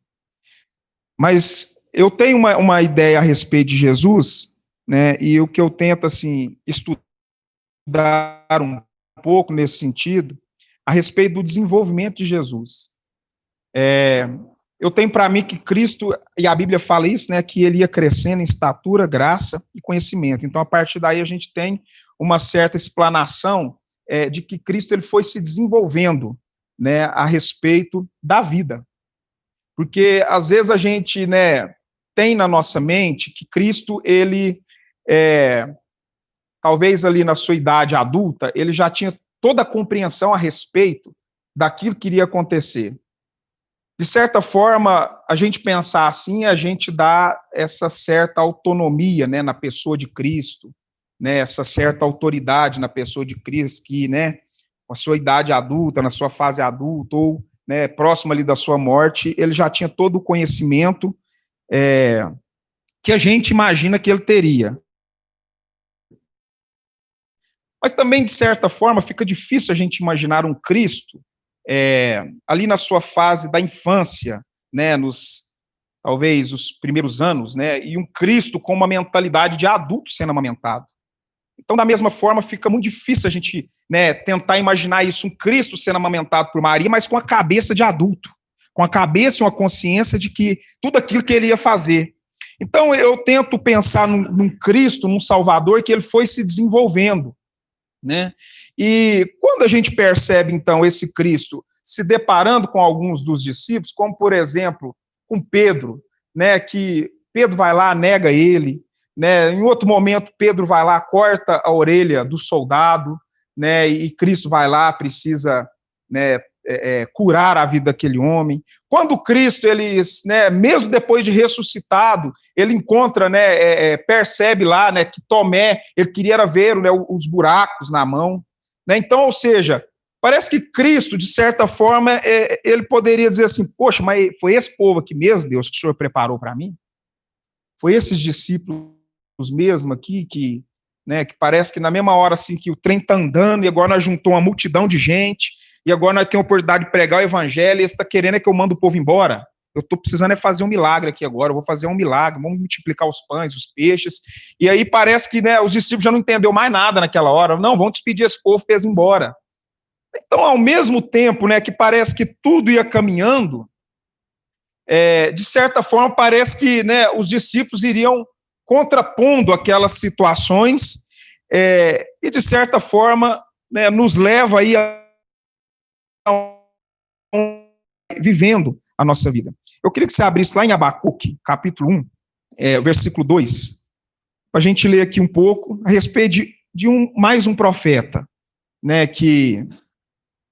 Mas eu tenho uma ideia a respeito de Jesus, né, e o que eu tento, assim, estudar um pouco nesse sentido, a respeito do desenvolvimento de Jesus. Eu tenho para mim que Cristo, e a Bíblia fala isso, né, que ele ia crescendo em estatura, graça e conhecimento. Então, a partir daí, a gente tem uma certa explanação de que Cristo ele foi se desenvolvendo, né, a respeito da vida. Porque, às vezes, a gente, né, tem na nossa mente que Cristo, ele, talvez ali na sua idade adulta, ele já tinha toda a compreensão a respeito daquilo que iria acontecer. De certa forma, a gente pensar assim, a gente dá essa certa autonomia, né, na pessoa de Cristo, né, essa certa autoridade na pessoa de Cristo, que, né, com a sua idade adulta, na sua fase adulta, ou, né, próximo ali da sua morte, ele já tinha todo o conhecimento que a gente imagina que ele teria. Mas também, de certa forma, fica difícil a gente imaginar um Cristo ali na sua fase da infância, né, talvez os primeiros anos, né, e um Cristo com uma mentalidade de adulto sendo amamentado. Então, da mesma forma, fica muito difícil a gente, né, tentar imaginar isso, um Cristo sendo amamentado por Maria, mas com a cabeça de adulto, com a cabeça e uma consciência de que tudo aquilo que ele ia fazer. Então, eu tento pensar num Cristo, num Salvador, que ele foi se desenvolvendo, né? E quando a gente percebe, então, esse Cristo se deparando com alguns dos discípulos, como, por exemplo, com Pedro, né, que Pedro vai lá, nega ele, né, em outro momento, Pedro vai lá, corta a orelha do soldado, né, e Cristo vai lá, precisa, né, curar a vida daquele homem. Quando Cristo, ele, né, mesmo depois de ressuscitado, ele encontra, né, percebe lá, né, que Tomé, ele queria ver, né, os buracos na mão, né, então, ou seja, parece que Cristo, de certa forma, ele poderia dizer assim, poxa, mas foi esse povo aqui mesmo, Deus, que o Senhor preparou para mim? Foi esses discípulos mesmo aqui, né, que parece que na mesma hora, assim, que o trem está andando, e agora nós juntamos uma multidão de gente, e agora nós temos a oportunidade de pregar o evangelho, e esse está querendo que eu mando o povo embora? Eu estou precisando fazer um milagre aqui agora, eu vou fazer um milagre, vamos multiplicar os pães, os peixes, e aí parece que, né, os discípulos já não entenderam mais nada naquela hora, não, vamos despedir esse povo para eles ir embora. Então, ao mesmo tempo, né, que parece que tudo ia caminhando, de certa forma, parece que, né, os discípulos iriam contrapondo aquelas situações, e, de certa forma, né, nos leva aí vivendo a nossa vida. Eu queria que você abrisse lá em Abacuque, capítulo 1, versículo 2, para a gente ler aqui um pouco a respeito de mais um profeta, né,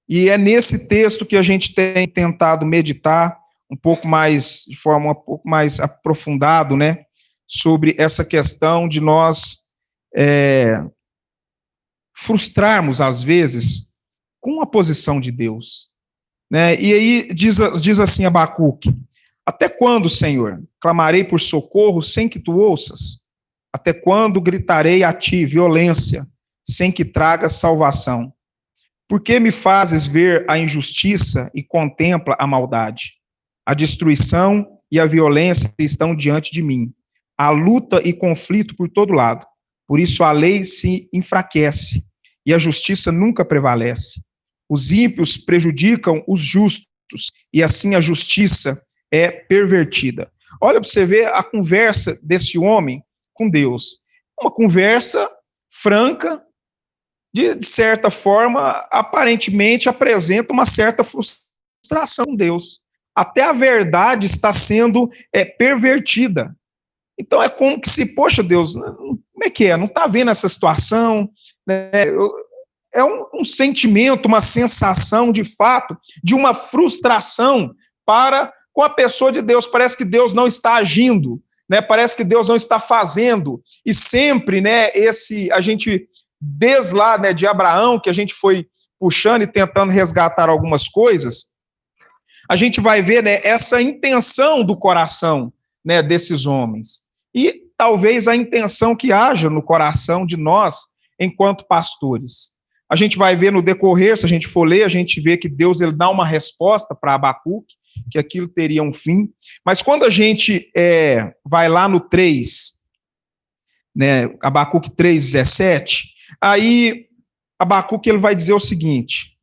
e é nesse texto que a gente tem tentado meditar um pouco mais, de forma um pouco mais aprofundado, né, sobre essa questão de nós frustrarmos, às vezes, com a posição de Deus, né? E aí diz assim Abacuque, até quando, Senhor, clamarei por socorro sem que tu ouças? Até quando gritarei a ti violência, sem que tragas salvação? Por que me fazes ver a injustiça e contempla a maldade? A destruição e a violência estão diante de mim. Há luta e conflito por todo lado. Por isso a lei se enfraquece e a justiça nunca prevalece. Os ímpios prejudicam os justos e assim a justiça é pervertida. Olha para você ver a conversa desse homem com Deus. Uma conversa franca, de certa forma, aparentemente apresenta uma certa frustração com Deus. até a verdade está sendo pervertida. Então é como que se, poxa Deus, como é que é? Não está vendo essa situação? Né? É um sentimento, uma sensação de fato, de uma frustração com a pessoa de Deus. Parece que Deus não está agindo, né? Parece que Deus não está fazendo. E sempre, né, a gente, desde lá, né, de Abraão, que a gente foi puxando e tentando resgatar algumas coisas, a gente vai ver, né, essa intenção do coração, né, desses homens. E talvez a intenção que haja no coração de nós, enquanto pastores. A gente vai ver no decorrer, se a gente for ler, a gente vê que Deus ele dá uma resposta para Abacuque, que aquilo teria um fim. Mas quando a gente vai lá no 3, né, Abacuque 3,17, aí Abacuque ele vai dizer o seguinte: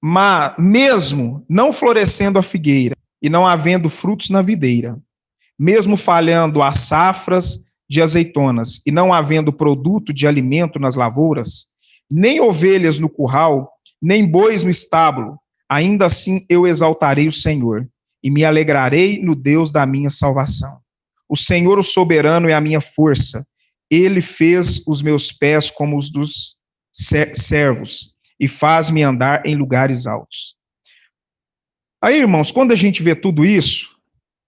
mas mesmo não florescendo a figueira e não havendo frutos na videira, mesmo falhando as safras de azeitonas e não havendo produto de alimento nas lavouras, nem ovelhas no curral, nem bois no estábulo, ainda assim eu exaltarei o Senhor e me alegrarei no Deus da minha salvação. O Senhor, o soberano, é a minha força. Ele fez os meus pés como os dos servos e faz-me andar em lugares altos. Aí, irmãos, quando a gente vê tudo isso,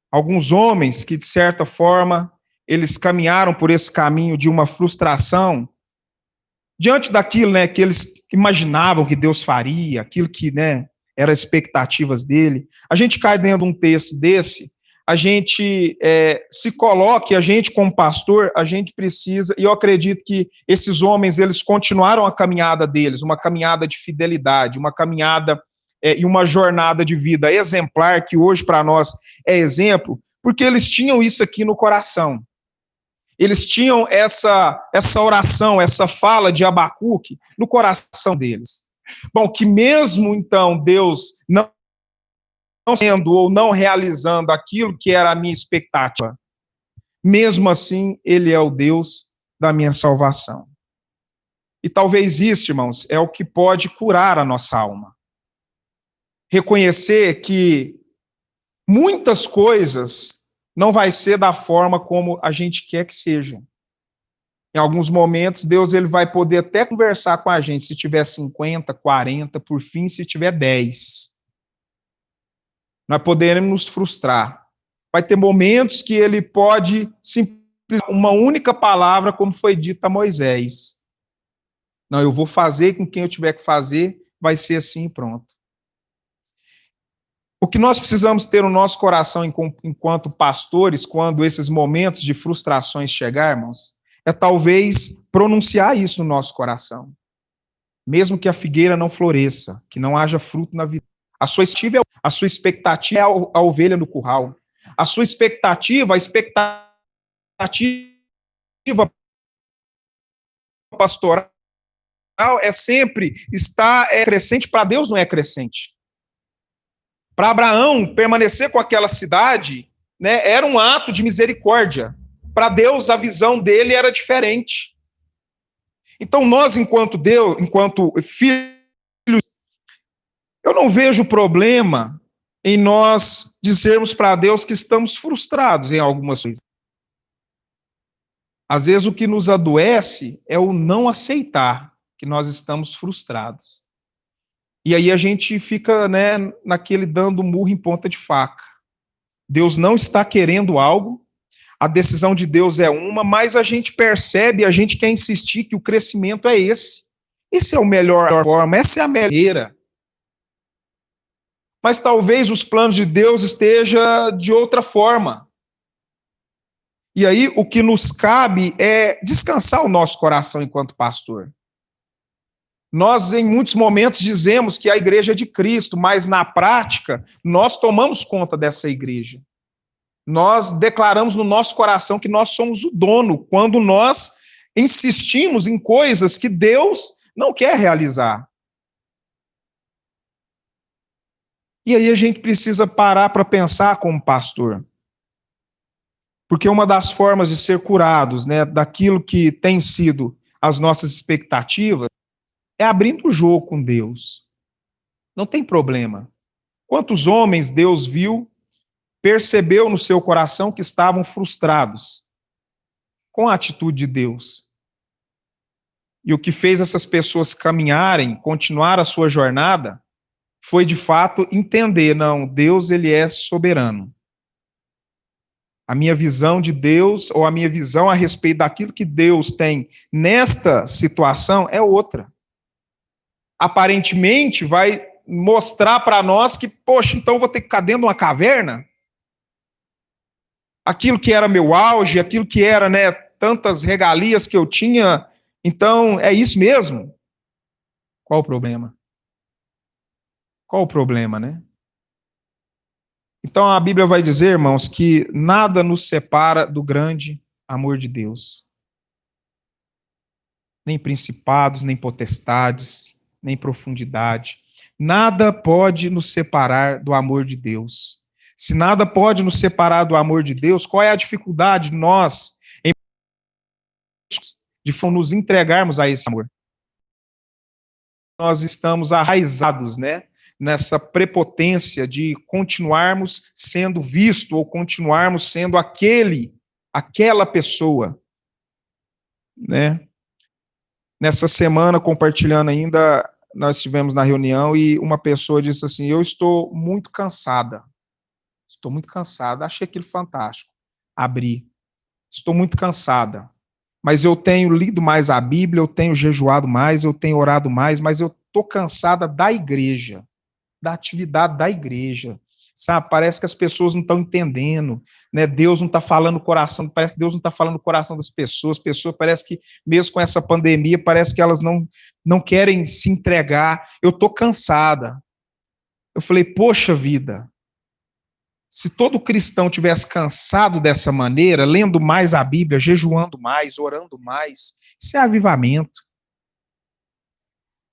alguns homens que, de certa forma, eles caminharam por esse caminho de uma frustração, diante daquilo, né, que eles imaginavam que Deus faria, aquilo que, né, eram as expectativas dele, a gente cai dentro de um texto desse, a gente se coloca, e a gente como pastor, a gente precisa, e eu acredito que esses homens, eles continuaram a caminhada deles, uma caminhada de fidelidade, uma caminhada e uma jornada de vida exemplar, que hoje para nós é exemplo, porque eles tinham isso aqui no coração. Eles tinham essa oração, essa fala de Abacuque no coração deles. Bom, que mesmo então Deus não sendo ou não realizando aquilo que era a minha expectativa, mesmo assim Ele é o Deus da minha salvação. E talvez isso, irmãos, é o que pode curar a nossa alma. Reconhecer que muitas coisas não vai ser da forma como a gente quer que seja. Em alguns momentos, Deus ele vai poder até conversar com a gente, se tiver 50, 40, por fim, se tiver 10. Nós poderemos nos frustrar. Vai ter momentos que ele pode simplesmente uma única palavra, como foi dito a Moisés. Não, eu vou fazer com quem eu tiver que fazer, vai ser assim e pronto. O que nós precisamos ter no nosso coração enquanto pastores, quando esses momentos de frustrações chegarem, irmãos, é talvez pronunciar isso no nosso coração. Mesmo que a figueira não floresça, que não haja fruto na vida. A sua expectativa é a ovelha no curral. A expectativa pastoral é sempre estar crescente, para Deus não é crescente. Para Abraão, permanecer com aquela cidade, né, era um ato de misericórdia. Para Deus, a visão dele era diferente. Então, nós, enquanto filhos, eu não vejo problema em nós dizermos para Deus que estamos frustrados em algumas coisas. Às vezes, o que nos adoece é o não aceitar que nós estamos frustrados. E aí a gente fica, né, naquele dando murro em ponta de faca. Deus não está querendo algo, a decisão de Deus é uma, mas a gente percebe, a gente quer insistir que o crescimento é esse. Esse é o melhor forma, essa é a melhor. Mas talvez os planos de Deus estejam de outra forma. E aí o que nos cabe é descansar o nosso coração enquanto pastor. Nós, em muitos momentos, dizemos que a igreja é de Cristo, mas, na prática, nós tomamos conta dessa igreja. Nós declaramos no nosso coração que nós somos o dono, quando nós insistimos em coisas que Deus não quer realizar. E aí a gente precisa parar para pensar como pastor. Porque uma das formas de ser curados, né, daquilo que tem sido as nossas expectativas, é abrindo o jogo com Deus. Não tem problema. Quantos homens Deus viu, percebeu no seu coração que estavam frustrados com a atitude de Deus. E o que fez essas pessoas caminharem, continuar a sua jornada, foi de fato entender, não, Deus ele é soberano. A minha visão de Deus, ou a minha visão a respeito daquilo que Deus tem nesta situação é outra. Aparentemente vai mostrar para nós que, poxa, então eu vou ter que ficar dentro de uma caverna? Aquilo que era meu auge, aquilo que era, né, tantas regalias que eu tinha, então é isso mesmo? Qual o problema? Qual o problema, né? Então a Bíblia vai dizer, irmãos, que nada nos separa do grande amor de Deus. Nem principados, nem potestades, nem profundidade. Nada pode nos separar do amor de Deus. Se nada pode nos separar do amor de Deus, qual é a dificuldade de nós de nos entregarmos a esse amor? Nós estamos arraizados, né, nessa prepotência de continuarmos sendo visto ou continuarmos sendo aquela pessoa, né? Nessa semana, compartilhando ainda, nós estivemos na reunião e uma pessoa disse assim, eu estou muito cansada. Estou muito cansada. Achei aquilo fantástico. Abri. Estou muito cansada. Mas eu tenho lido mais a Bíblia, eu tenho jejuado mais, eu tenho orado mais, mas eu estou cansada da igreja, da atividade da igreja. Sabe, parece que as pessoas não estão entendendo, né? Deus não está falando no coração, parece que Deus não está falando no coração das pessoas, parece que, mesmo com essa pandemia, parece que elas não querem se entregar. Eu estou cansada. Eu falei, poxa vida, se todo cristão tivesse cansado dessa maneira, lendo mais a Bíblia, jejuando mais, orando mais, isso é avivamento.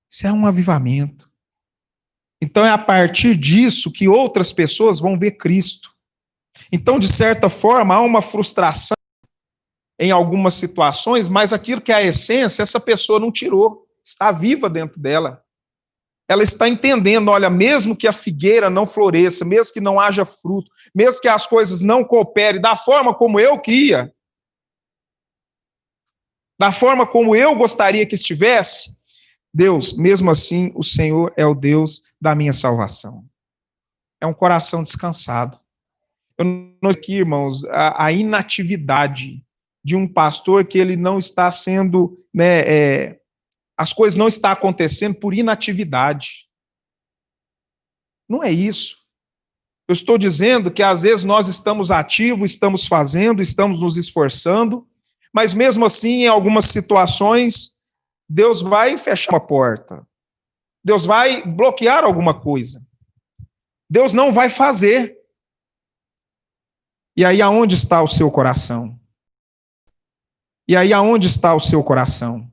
Isso é um avivamento. Então é a partir disso que outras pessoas vão ver Cristo. Então, de certa forma, há uma frustração em algumas situações, mas aquilo que é a essência, essa pessoa não tirou, está viva dentro dela. Ela está entendendo, olha, mesmo que a figueira não floresça, mesmo que não haja fruto, mesmo que as coisas não cooperem da forma como eu queria, da forma como eu gostaria que estivesse, Deus, mesmo assim, o Senhor é o Deus da minha salvação. É um coração descansado. Eu não aqui, irmãos, a inatividade de um pastor que ele não está sendo, né, as coisas não estão acontecendo por inatividade. Não é isso. Eu estou dizendo que às vezes nós estamos ativos, estamos fazendo, estamos nos esforçando, mas mesmo assim, em algumas situações, Deus vai fechar uma porta. Deus vai bloquear alguma coisa. Deus não vai fazer. E aí aonde está o seu coração? E aí aonde está o seu coração?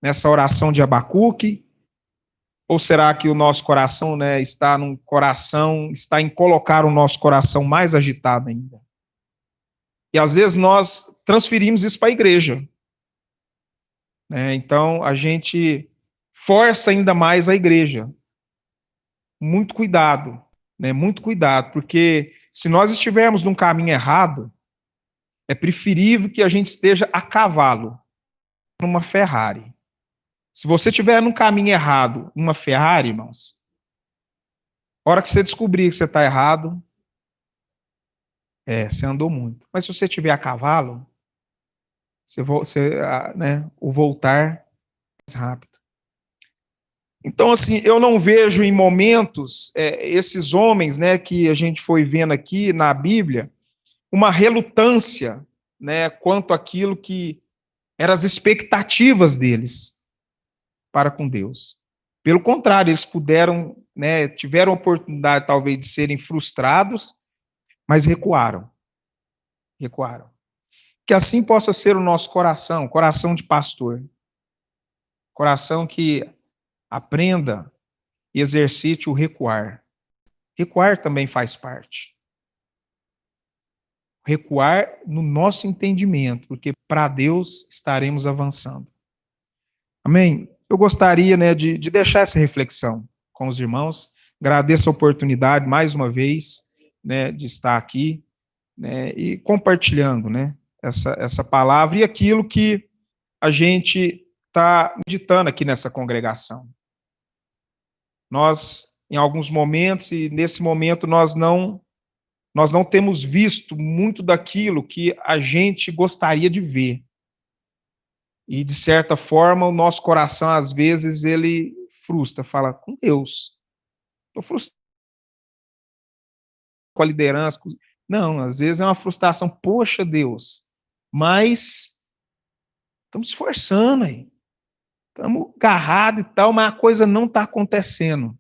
Nessa oração de Abacuque? Ou será que o nosso coração, né, está em colocar o nosso coração mais agitado ainda? E às vezes nós transferimos isso para a igreja. Então, a gente força ainda mais a igreja. Muito cuidado, né? Muito cuidado, porque se nós estivermos num caminho errado, é preferível que a gente esteja a cavalo numa Ferrari. Se você estiver num caminho errado, numa Ferrari, irmãos, a hora que você descobrir que você está errado, você andou muito. Mas se você estiver a cavalo, o voltar mais rápido. Então, assim, eu não vejo em momentos esses homens, né, que a gente foi vendo aqui na Bíblia, uma relutância, né, quanto àquilo que eram as expectativas deles para com Deus. Pelo contrário, eles puderam, né, tiveram a oportunidade talvez de serem frustrados, mas recuaram. Recuaram. Que assim possa ser o nosso coração, coração de pastor. Coração que aprenda e exercite o recuar. Recuar também faz parte. Recuar no nosso entendimento, porque para Deus estaremos avançando. Amém? Eu gostaria, né, de deixar essa reflexão com os irmãos. Agradeço a oportunidade, mais uma vez, né, de estar aqui, né, e compartilhando, né, essa palavra e aquilo que a gente está meditando aqui nessa congregação. Nós, em alguns momentos, e nesse momento nós não temos visto muito daquilo que a gente gostaria de ver. E, de certa forma, o nosso coração, às vezes, ele frustra, fala, com Deus, estou frustrado com a liderança. Não, às vezes é uma frustração, poxa, Deus, mas estamos esforçando aí, estamos agarrados e tal, mas a coisa não está acontecendo.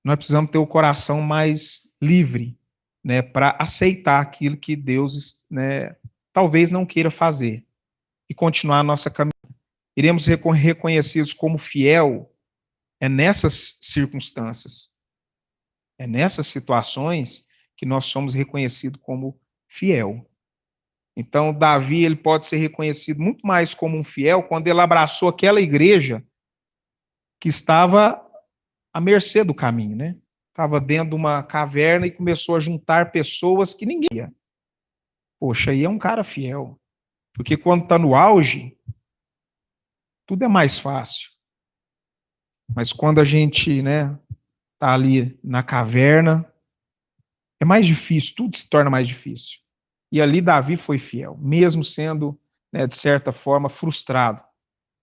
Nós precisamos ter o coração mais livre, né, para aceitar aquilo que Deus, né, talvez não queira fazer e continuar a nossa caminhada. Iremos reconhecidos como fiel nessas circunstâncias, nessas situações que nós somos reconhecidos como fiel. Então, Davi, ele pode ser reconhecido muito mais como um fiel quando ele abraçou aquela igreja que estava à mercê do caminho, né? Estava dentro de uma caverna e começou a juntar pessoas que ninguém ia. Poxa, aí é um cara fiel. Porque quando está no auge, tudo é mais fácil. Mas quando a gente, né, está ali na caverna, é mais difícil, tudo se torna mais difícil. E ali Davi foi fiel, mesmo sendo, né, de certa forma, frustrado,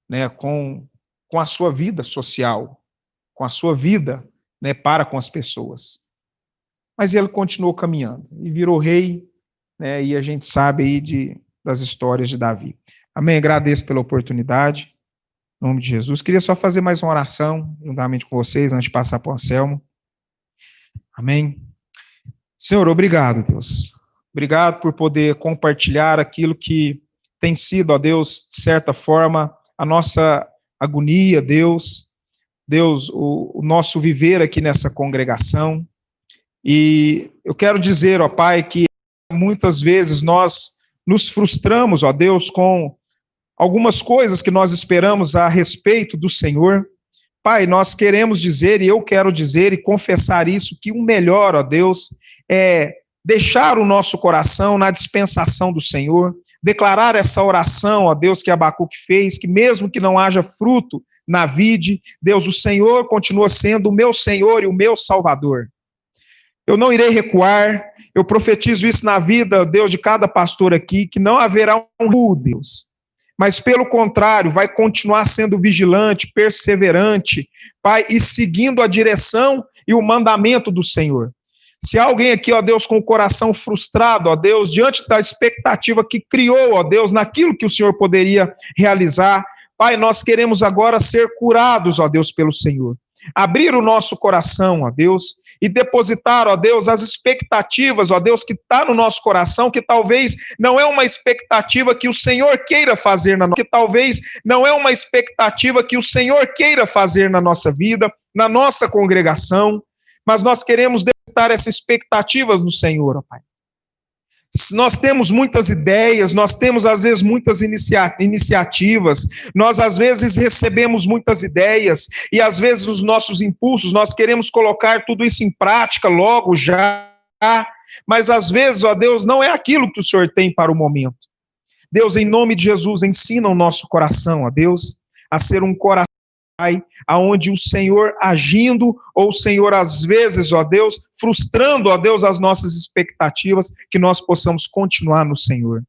né, com a sua vida social, com a sua vida, né, para com as pessoas. Mas ele continuou caminhando e virou rei, né, e a gente sabe aí das histórias de Davi. Amém? Agradeço pela oportunidade, em nome de Jesus. Queria só fazer mais uma oração, juntamente com vocês, antes de passar para o Anselmo. Amém? Senhor, obrigado, Deus. Obrigado por poder compartilhar aquilo que tem sido, ó Deus, de certa forma, a nossa agonia, Deus. Deus, o nosso viver aqui nessa congregação. E eu quero dizer, ó Pai, que muitas vezes nós nos frustramos, ó Deus, com algumas coisas que nós esperamos a respeito do Senhor. Pai, nós queremos dizer, e eu quero dizer e confessar isso, que o melhor, ó Deus, é deixar o nosso coração na dispensação do Senhor, declarar essa oração, ó Deus, que Abacuque fez, que mesmo que não haja fruto na vide, Deus, o Senhor continua sendo o meu Senhor e o meu Salvador. Eu não irei recuar, eu profetizo isso na vida, Deus, de cada pastor aqui, que não haverá um Deus, mas pelo contrário, vai continuar sendo vigilante, perseverante, Pai, e seguindo a direção e o mandamento do Senhor. Se há alguém aqui, ó Deus, com o coração frustrado, ó Deus, diante da expectativa que criou, ó Deus, naquilo que o Senhor poderia realizar, Pai, nós queremos agora ser curados, ó Deus, pelo Senhor. Abrir o nosso coração, ó Deus, e depositar, ó Deus, as expectativas, ó Deus, que está no nosso coração, que talvez não é uma expectativa que o Senhor queira fazer na nossa vida, que talvez não é uma expectativa que o Senhor queira fazer na nossa vida, na nossa congregação, mas nós queremos depositar essas expectativas no Senhor, ó Pai. Nós temos muitas ideias, nós temos às vezes muitas iniciativas, nós às vezes recebemos muitas ideias e às vezes os nossos impulsos, nós queremos colocar tudo isso em prática logo já, mas às vezes, ó Deus, não é aquilo que o Senhor tem para o momento. Deus, em nome de Jesus, ensina o nosso coração, ó Deus, a ser um coração, Pai, aonde o Senhor agindo, ou o Senhor às vezes, ó Deus, frustrando, ó Deus, as nossas expectativas, que nós possamos continuar no Senhor.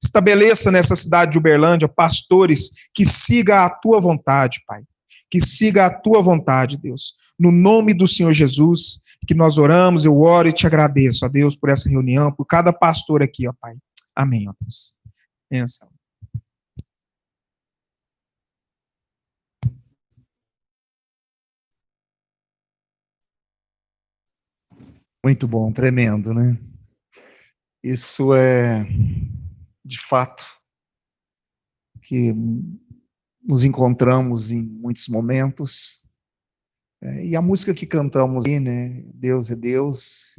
Estabeleça nessa cidade de Uberlândia pastores que sigam a tua vontade, Pai, que siga a tua vontade, Deus. No nome do Senhor Jesus, que nós oramos, eu oro e te agradeço, ó Deus, por essa reunião, por cada pastor aqui, ó Pai. Amém, ó Deus. Benção.
Muito bom, tremendo, né? Isso é, de fato, que nos encontramos em muitos momentos. E a música que cantamos aí, né? Deus é Deus.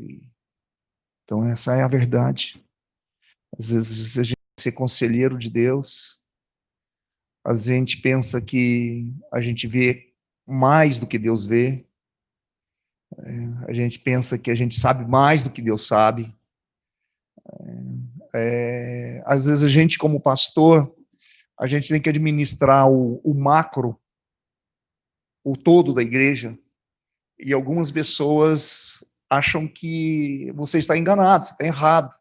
Então, essa é a verdade. Às vezes a gente é conselheiro de Deus. A gente pensa que a gente vê mais do que Deus vê. A gente pensa que a gente sabe mais do que Deus sabe. Às vezes a gente, como pastor, a gente tem que administrar o macro, o todo da igreja, e algumas pessoas acham que você está enganado, você está errado.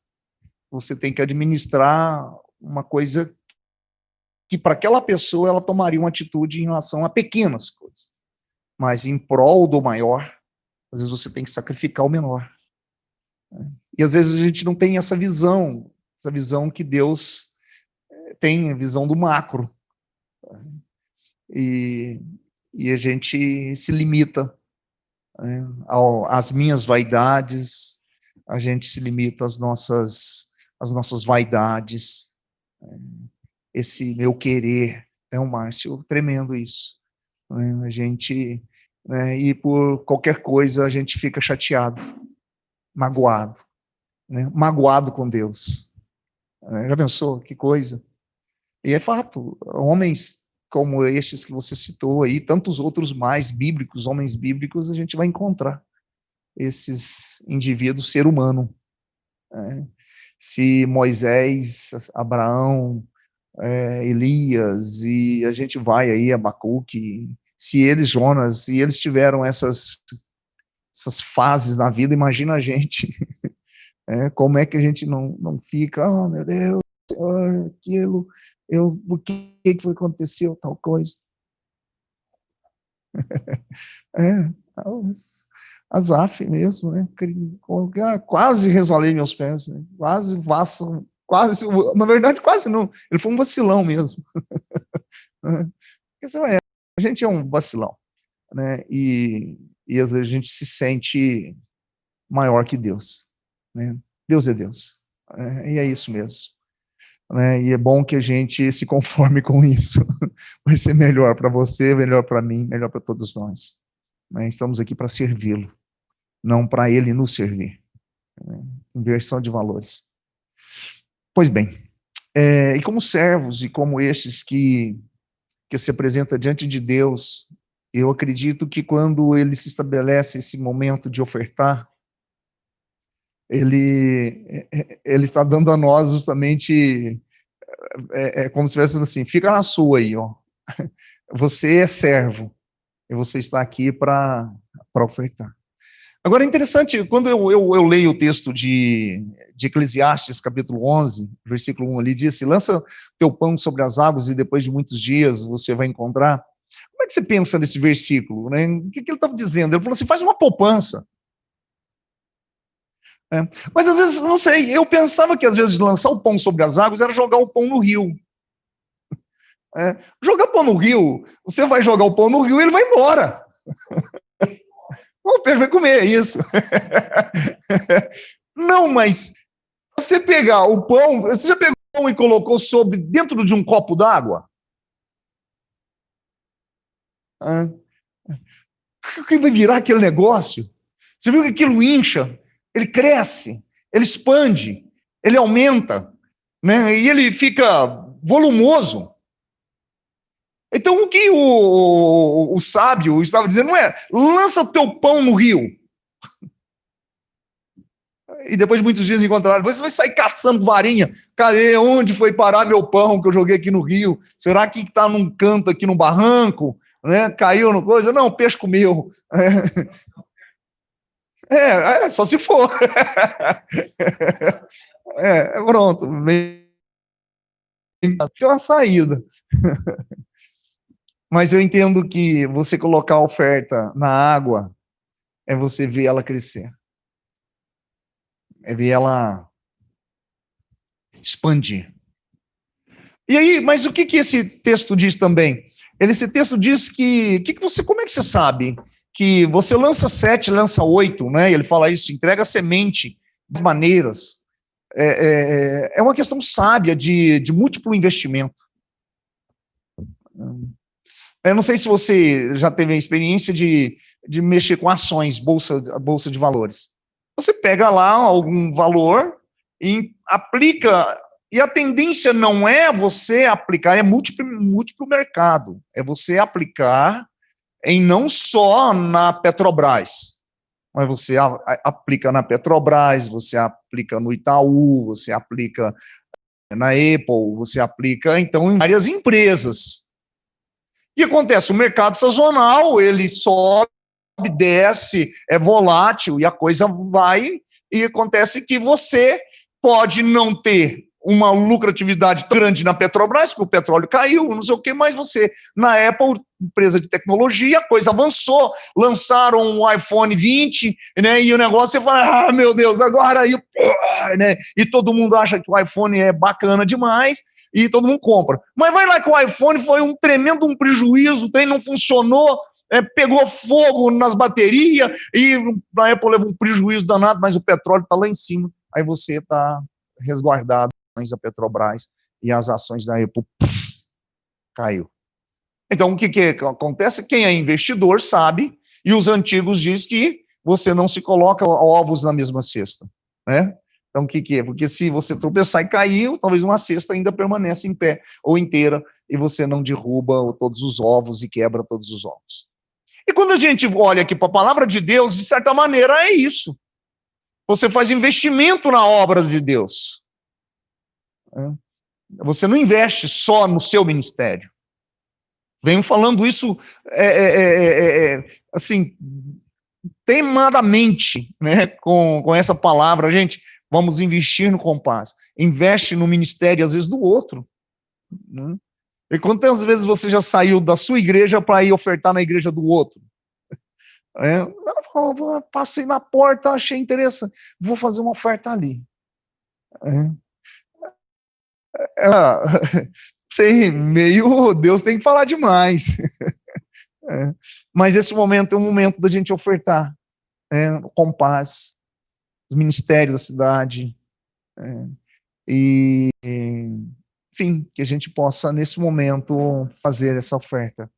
Você tem que administrar uma coisa que para aquela pessoa ela tomaria uma atitude em relação a pequenas coisas, mas em prol do maior, às vezes você tem que sacrificar o menor. E às vezes a gente não tem essa visão que Deus tem, a visão do macro. E a gente se limita, né, às minhas vaidades, a gente se limita às nossas vaidades, esse meu querer. Márcio, tremendo isso. Né? A gente, né, e por qualquer coisa, a gente fica chateado, magoado, né? Magoado com Deus. Já pensou? Que coisa? E é fato, homens como estes que você citou aí, tantos outros mais bíblicos, homens bíblicos, a gente vai encontrar esses indivíduos, ser humano. Né? Se Moisés, Abraão, Elias, e a gente vai aí, Abacuque, se eles, Jonas, se eles tiveram essas fases na vida, imagina a gente, como é que a gente não fica, oh meu Deus, Senhor, aquilo, por que foi aconteceu tal coisa? Asaf mesmo, né? Quase resvalei meus pés, né? Quase, na verdade, quase não. Ele foi um vacilão mesmo. A gente é um vacilão, né? E às vezes a gente se sente maior que Deus, né? Deus é Deus, e é isso mesmo. Né, e é bom que a gente se conforme com isso. Vai ser melhor para você, melhor para mim, melhor para todos nós. Né, estamos aqui para servi-lo, não para ele nos servir. Né, inversão de valores. Pois bem, e como servos e como estes que se apresenta diante de Deus, eu acredito que quando ele se estabelece esse momento de ofertar, ele está dando a nós justamente, como se estivesse assim, fica na sua aí, ó. Você é servo, e você está aqui para ofertar. Agora, é interessante, quando eu leio o texto de Eclesiastes, capítulo 11, versículo 1 ali, diz, lança teu pão sobre as águas e depois de muitos dias você vai encontrar. Como é que você pensa nesse versículo? Né? O que ele estava dizendo? Ele falou assim, faz uma poupança. Mas às vezes, não sei, eu pensava que às vezes lançar o pão sobre as águas era jogar o pão no rio. Jogar pão no rio, você vai jogar o pão no rio e ele vai embora. O peixe vai comer, é isso. Não, mas você pegar o pão, você já pegou o pão e colocou dentro de um copo d'água? O que vai virar aquele negócio? Você viu que aquilo incha, ele cresce, ele expande, ele aumenta, né? E ele fica volumoso. Então, o que o sábio estava dizendo não é, lança teu pão no rio. E depois de muitos dias encontraram, você vai sair caçando varinha. Cadê? Onde foi parar meu pão que eu joguei aqui no rio? Será que está num canto aqui no barranco? Né? Caiu no coisa? Não, o peixe comeu. Só se for. Pronto. Tem uma saída. Mas eu entendo que você colocar a oferta na água é você ver ela crescer. É ver ela expandir. E aí, mas o que esse texto diz também? Esse texto diz como é que você sabe que você lança 7, lança 8, né? Ele fala isso, entrega semente de maneiras. É uma questão sábia de múltiplo investimento. Eu não sei se você já teve a experiência de mexer com ações, bolsa de valores. Você pega lá algum valor e aplica, e a tendência não é você aplicar, é múltiplo mercado, é você aplicar em não só na Petrobras, mas você aplica na Petrobras, você aplica no Itaú, você aplica na Apple, você aplica, então, em várias empresas. O que acontece? O mercado sazonal, ele sobe, desce, é volátil, e a coisa vai, e acontece que você pode não ter uma lucratividade tão grande na Petrobras, porque o petróleo caiu, não sei o quê, mas você, na Apple, empresa de tecnologia, a coisa avançou, lançaram um iPhone 20, né, e o negócio, você fala, ah, meu Deus, agora, né, e todo mundo acha que o iPhone é bacana demais, e todo mundo compra. Mas vai lá que o iPhone foi um tremendo prejuízo, o trem não funcionou, pegou fogo nas baterias, e a Apple leva um prejuízo danado, mas o petróleo está lá em cima, aí você está resguardado da Petrobras, e as ações da Apple caiu. Então, o que acontece? Quem é investidor sabe, e os antigos dizem que você não se coloca ovos na mesma cesta, né? Então, o que é? Porque se você tropeçar e cair, talvez uma cesta ainda permaneça em pé, ou inteira, e você não derruba todos os ovos e quebra todos os ovos. E quando a gente olha aqui para a palavra de Deus, de certa maneira é isso. Você faz investimento na obra de Deus. Você não investe só no seu ministério. Venho falando isso, assim, temadamente, né, com essa palavra, gente, vamos investir no Compass. Investe no ministério, às vezes, do outro. Né? E quantas vezes você já saiu da sua igreja para ir ofertar na igreja do outro? Passei na porta, achei interessante, vou fazer uma oferta ali. Sei, meio, Deus tem que falar demais. Mas esse momento é um momento da gente ofertar, o Compass, os ministérios da cidade, e, enfim, que a gente possa, nesse momento, fazer essa oferta.